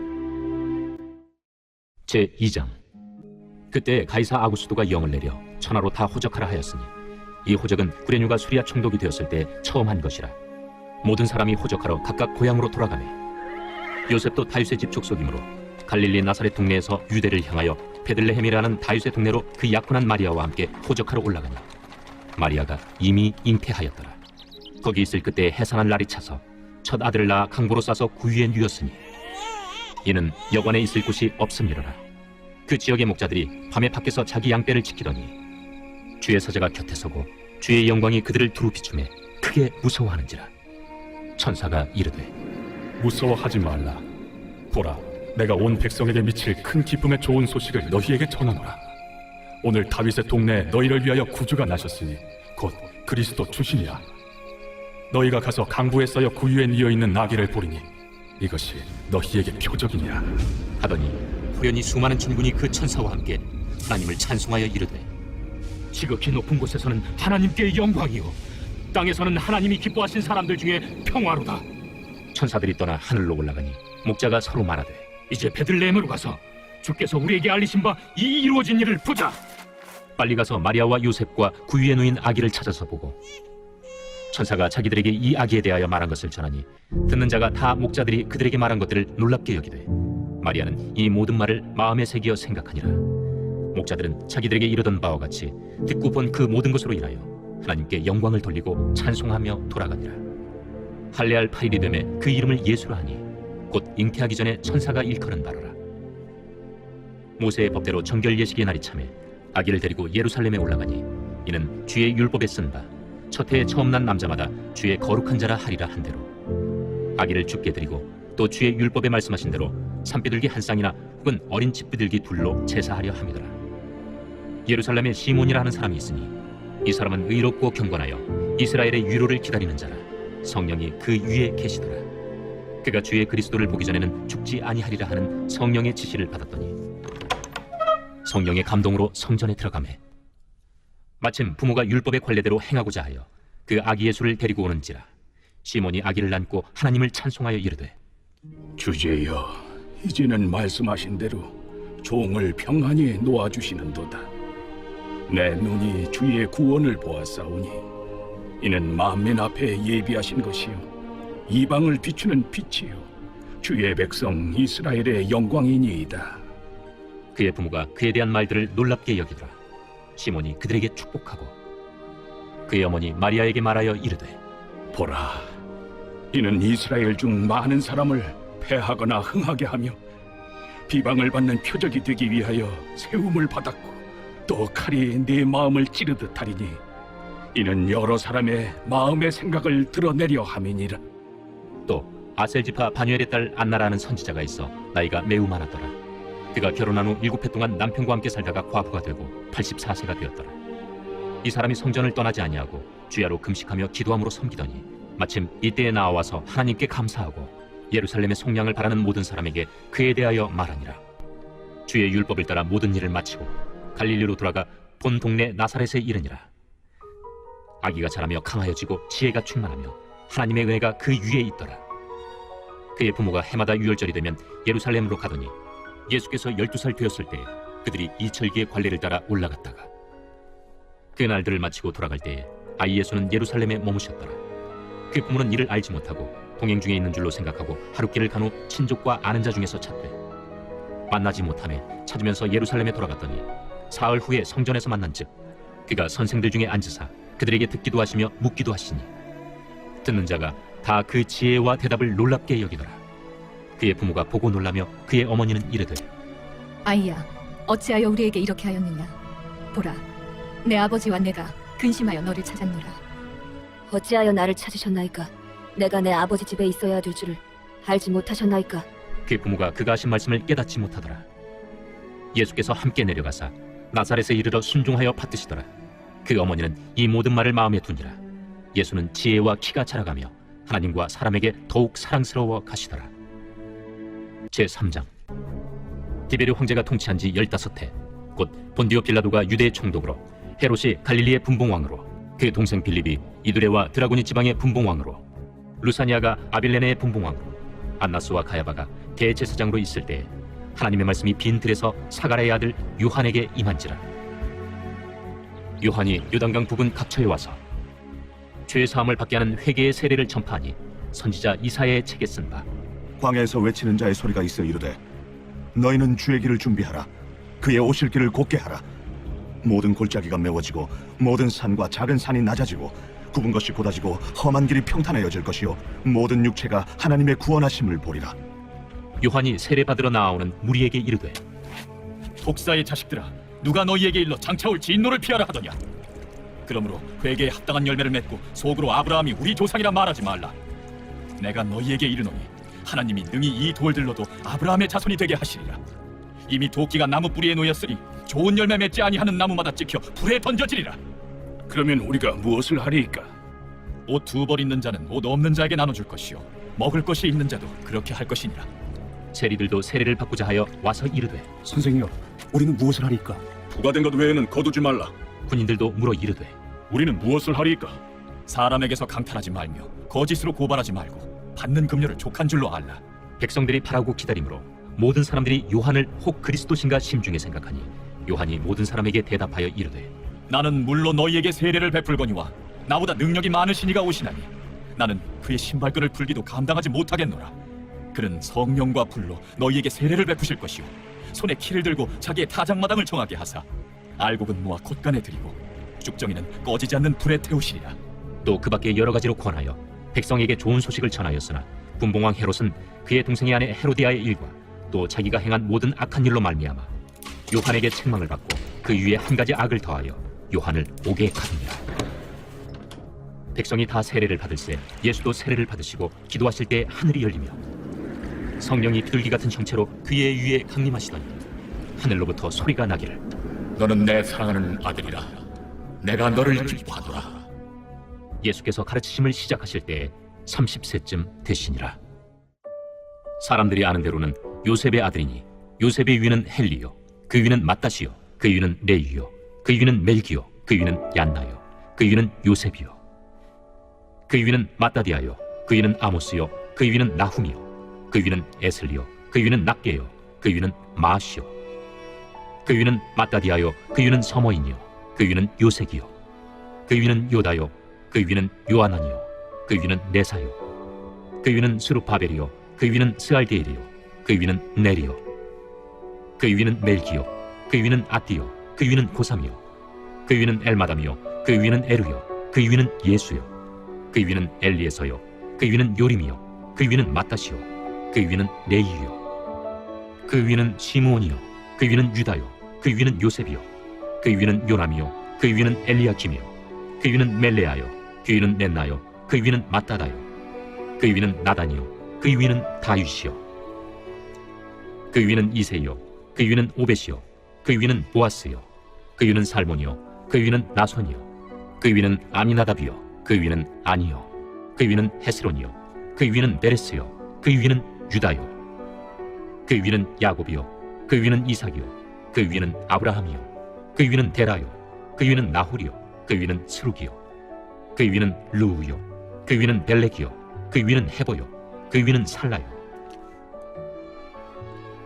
제2장. 그때 가이사 아구스도가 영을 내려 천하로 다 호적하라 하였으니 이 호적은 구레뉴가 수리아 총독이 되었을 때 처음 한 것이라. 모든 사람이 호적하러 각각 고향으로 돌아가매 요셉도 다윗의 집 족속이므로 갈릴리 나사렛 동네에서 유대를 향하여 베들레헴이라는 다윗의 동네로 그 약혼한 마리아와 함께 호적하러 올라가니 마리아가 이미 잉태하였더라. 거기 있을 그때 해산한 날이 차서 첫 아들을 낳아 강보로 싸서 구유에 누였으니 이는 여관에 있을 곳이 없음이로라. 그 지역의 목자들이 밤에 밖에서 자기 양떼를 지키더니 주의 사자가 곁에 서고 주의 영광이 그들을 두루 비추매 크게 무서워하는지라. 천사가 이르되 무서워하지 말라. 보라, 내가 온 백성에게 미칠 큰 기쁨의 좋은 소식을 너희에게 전하노라. 오늘 다윗의 동네에 너희를 위하여 구주가 나셨으니 곧 그리스도 주시니라. 너희가 가서 강부에 쌓여 구유에 뉘어 있는 나귀를 보리니 이것이 너희에게 표적이니라 하더니 후련히 수많은 천군이 그 천사와 함께 하나님을 찬송하여 이르되 지극히 높은 곳에서는 하나님께 영광이요 땅에서는 하나님이 기뻐하신 사람들 중에 평화로다. 천사들이 떠나 하늘로 올라가니 목자가 서로 말하되 이제 베들레헴으로 가서 주께서 우리에게 알리신 바 이 이루어진 일을 보자. 빨리 가서 마리아와 요셉과 구유에 누인 아기를 찾아서 보고 천사가 자기들에게 이 아기에 대하여 말한 것을 전하니 듣는 자가 다 목자들이 그들에게 말한 것들을 놀랍게 여기되 마리아는 이 모든 말을 마음에 새기어 생각하니라. 목자들은 자기들에게 이르던 바와 같이 듣고 본 그 모든 것으로 인하여 하나님께 영광을 돌리고 찬송하며 돌아가니라. 할례할 8일이 되매 그 이름을 예수라 하니 곧 잉태하기 전에 천사가 일컬은 바로라. 모세의 법대로 정결 예식의 날이 차매 아기를 데리고 예루살렘에 올라가니 이는 주의 율법에 쓴 바 첫 해에 처음 난 남자마다 주의 거룩한 자라 하리라 한 대로 아기를 죽게 드리고 또 주의 율법에 말씀하신 대로 산비둘기 한 쌍이나 혹은 어린 집비둘기 둘로 제사하려 함이더라. 예루살렘에 시몬이라 하는 사람이 있으니 이 사람은 의롭고 경건하여 이스라엘의 위로를 기다리는 자라. 성령이 그 위에 계시더라. 그가 주의 그리스도를 보기 전에는 죽지 아니하리라 하는 성령의 지시를 받았더니 성령의 감동으로 성전에 들어가매 마침 부모가 율법의 관례대로 행하고자 하여 그 아기 예수를 데리고 오는지라. 시몬이 아기를 안고 하나님을 찬송하여 이르되 주제여, 이제는 말씀하신 대로 종을 평안히 놓아주시는도다. 내 눈이 주의 구원을 보았사오니 이는 만민 앞에 예비하신 것이요 이방을 비추는 빛이요 주의 백성 이스라엘의 영광이니이다. 그의 부모가 그에 대한 말들을 놀랍게 여기더라. 시몬이 그들에게 축복하고 그의 어머니 마리아에게 말하여 이르되 보라, 이는 이스라엘 중 많은 사람을 패하거나 흥하게 하며 비방을 받는 표적이 되기 위하여 세움을 받았고 또 칼이 네 마음을 찌르듯 하리니 이는 여러 사람의 마음의 생각을 드러내려 함이니라. 또 아셀지파 바뉴엘의 딸 안나라는 선지자가 있어 나이가 매우 많았더라. 그가 결혼한 후 7해 동안 남편과 함께 살다가 과부가 되고 84세가 되었더라. 이 사람이 성전을 떠나지 아니하고 주야로 금식하며 기도함으로 섬기더니 마침 이때에 나와서 하나님께 감사하고 예루살렘의 속량을 바라는 모든 사람에게 그에 대하여 말하니라. 주의 율법을 따라 모든 일을 마치고 갈릴리로 돌아가 본 동네 나사렛에 이르니라. 아기가 자라며 강하여지고 지혜가 충만하며 하나님의 은혜가 그 위에 있더라. 그의 부모가 해마다 유월절이 되면 예루살렘으로 가더니 예수께서 12살 되었을 때 그들이 이철기의 관례를 따라 올라갔다가 그 날들을 마치고 돌아갈 때에 아이 예수는 예루살렘에 머무셨더라. 그 부모는 이를 알지 못하고 동행 중에 있는 줄로 생각하고 하룻길을 간 후 친족과 아는 자 중에서 찾되 만나지 못하매 찾으면서 예루살렘에 돌아갔더니 사흘 후에 성전에서 만난즉 그가 선생들 중에 앉으사 그들에게 듣기도 하시며 묻기도 하시니 듣는 자가 다 그 지혜와 대답을 놀랍게 여기더라. 그의 부모가 보고 놀라며 그의 어머니는 이르되 아이야, 어찌하여 우리에게 이렇게 하였느냐? 보라, 내 아버지와 내가 근심하여 너를 찾았노라. 어찌하여 나를 찾으셨나이까? 내가 내 아버지 집에 있어야 될 줄을 알지 못하셨나이까? 그의 부모가 그가 하신 말씀을 깨닫지 못하더라. 예수께서 함께 내려가사 나사렛에 이르러 순종하여 받드시더라. 그 어머니는 이 모든 말을 마음에 두니라. 예수는 지혜와 키가 자라가며 하나님과 사람에게 더욱 사랑스러워 가시더라. 제3장. 디베르 황제가 통치한 지 15해 곧 본디오 빌라도가 유대의 총독으로, 헤롯이 갈릴리의 분봉왕으로, 그 동생 빌립이 이두레와 드라고니 지방의 분봉왕으로, 루사니아가 아빌레네의 분봉왕으로, 안나스와 가야바가 대제사장으로 있을 때에 하나님의 말씀이 빈 들에서 사가랴의 아들 요한에게 임한지라. 요한이 요단강 부근 각처에 와서 죄 사함을 받게 하는 회개의 세례를 전파하니 선지자 이사야의 책에 쓴 바 광야에서 외치는 자의 소리가 있어 이르되 너희는 주의 길을 준비하라. 그의 오실 길을 곧게 하라. 모든 골짜기가 메워지고 모든 산과 작은 산이 낮아지고 굽은 것이 곧아지고 험한 길이 평탄해져질 것이요 모든 육체가 하나님의 구원하심을 보리라. 요한이 세례받으러 나아오는 무리에게 이르되 독사의 자식들아, 누가 너희에게 일러 장차올 진노를 피하라 하더냐? 그러므로 회개에 합당한 열매를 맺고 속으로 아브라함이 우리 조상이라 말하지 말라. 내가 너희에게 이르노니 하나님이 능히 이 돌들로도 아브라함의 자손이 되게 하시리라. 이미 도끼가 나무 뿌리에 놓였으니 좋은 열매 맺지 아니하는 나무마다 찍혀 불에 던져지리라. 그러면 우리가 무엇을 하리이까? 옷 2벌 있는 자는 옷 없는 자에게 나눠줄 것이요 먹을 것이 있는 자도 그렇게 할 것이니라. 세리들도 세례를 받고자 하여 와서 이르되 선생이여, 우리는 무엇을 하리까? 부과된 것 외에는 거두지 말라. 군인들도 물어 이르되 우리는 무엇을 하리이까? 사람에게서 강탈하지 말며 거짓으로 고발하지 말고 받는 금료를 족한 줄로 알라. 백성들이 바라고 기다림으로 모든 사람들이 요한을 혹 그리스도신가 심중에 생각하니 요한이 모든 사람에게 대답하여 이르되 나는 물로 너희에게 세례를 베풀거니와 나보다 능력이 많으신 이가 오시나니 나는 그의 신발끈을 풀기도 감당하지 못하겠노라. 그는 성령과 불로 너희에게 세례를 베푸실 것이요 손에 키를 들고 자기의 타작마당을 정하게 하사 알곡은 모아 콧간에 들이고 쭉정이는 꺼지지 않는 불에 태우시리라. 또 그 밖에 여러 가지로 권하여 백성에게 좋은 소식을 전하였으나 분봉왕 헤롯은 그의 동생의 아내 헤로디아의 일과 또 자기가 행한 모든 악한 일로 말미암아 요한에게 책망을 받고 그 위에 한 가지 악을 더하여 요한을 옥에 가두니라. 백성이 다 세례를 받을새 예수도 세례를 받으시고 기도하실 때 하늘이 열리며 성령이 비둘기 같은 형체로 그의 위에 강림하시더니 하늘로부터 소리가 나기를 너는 내 사랑하는 아들이라. 내가 너를 기뻐하노라. 예수께서 가르치심을 시작하실 때에 30세쯤 되시니라. 사람들이 아는 대로는 요셉의 아들이니 요셉의 위는 헬리요 그 위는 마따시요 그 위는 레위요 그 위는 멜기요 그 위는 얀나요 그 위는 요셉이요 그 위는 마따디아요 그 위는 아모스요 그 위는 나훔이요 그 위는 에슬리요 그 위는 낫게요 그 위는 마시요 그 위는 마따디아요 그 위는 서머인이요 그 위는 요색이요 그 위는 요다요 그 위는 요아나니요 그 위는 네사요 그 위는 스루바벨이요 그 위는 스알디엘이요 그 위는 네리요 그 위는 멜기요 그 위는 아띠요 그 위는 고삼이요 그 위는 엘마담이요 그 위는 에루요 그 위는 예수요 그 위는 엘리에서요 그 위는 요림이요 그 위는 마따시요 그 위는 레이요 그 위는 시므온이요 그 위는 유다요 그 위는 요셉이요 그 위는 요남이요 그 위는 엘리야킴이요 그 위는 멜레아요 그 위는 넷나요 그 위는 마따다요 그 위는 나단이요 그 위는 다윗이요 그 위는 이세요 그 위는 오벳이요 그 위는 보아스요 그 위는 살몬이요 그 위는 나손이요 그 위는 아미나답이요 그 위는 아니요 그 위는 헤스론이요 그 위는 베레스요 그 위는 유다요 그 위는 야곱이요 그 위는 이삭이요 그 위는 아브라함이요 그 위는 데라요 그 위는 나홀이요 그 위는 스룩이요 그 위는 루우요 그 위는 벨렉이요 그 위는 헤보요 그 위는 살라요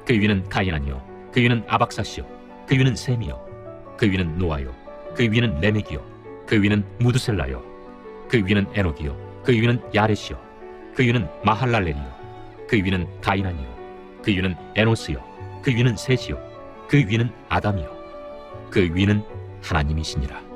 그 위는 가이난이요 그 위는 아박사시요 그 위는 셈이요 그 위는 노아요 그 위는 레멕이요 그 위는 무드셀라요 그 위는 에녹이요 그 위는 야렛이요 그 위는 마할랄렐이요 그 위는 가이난이요 그 위는 에노스요 그 위는 셋이요 그 위는 아담이요 그 위는 하나님이시니라.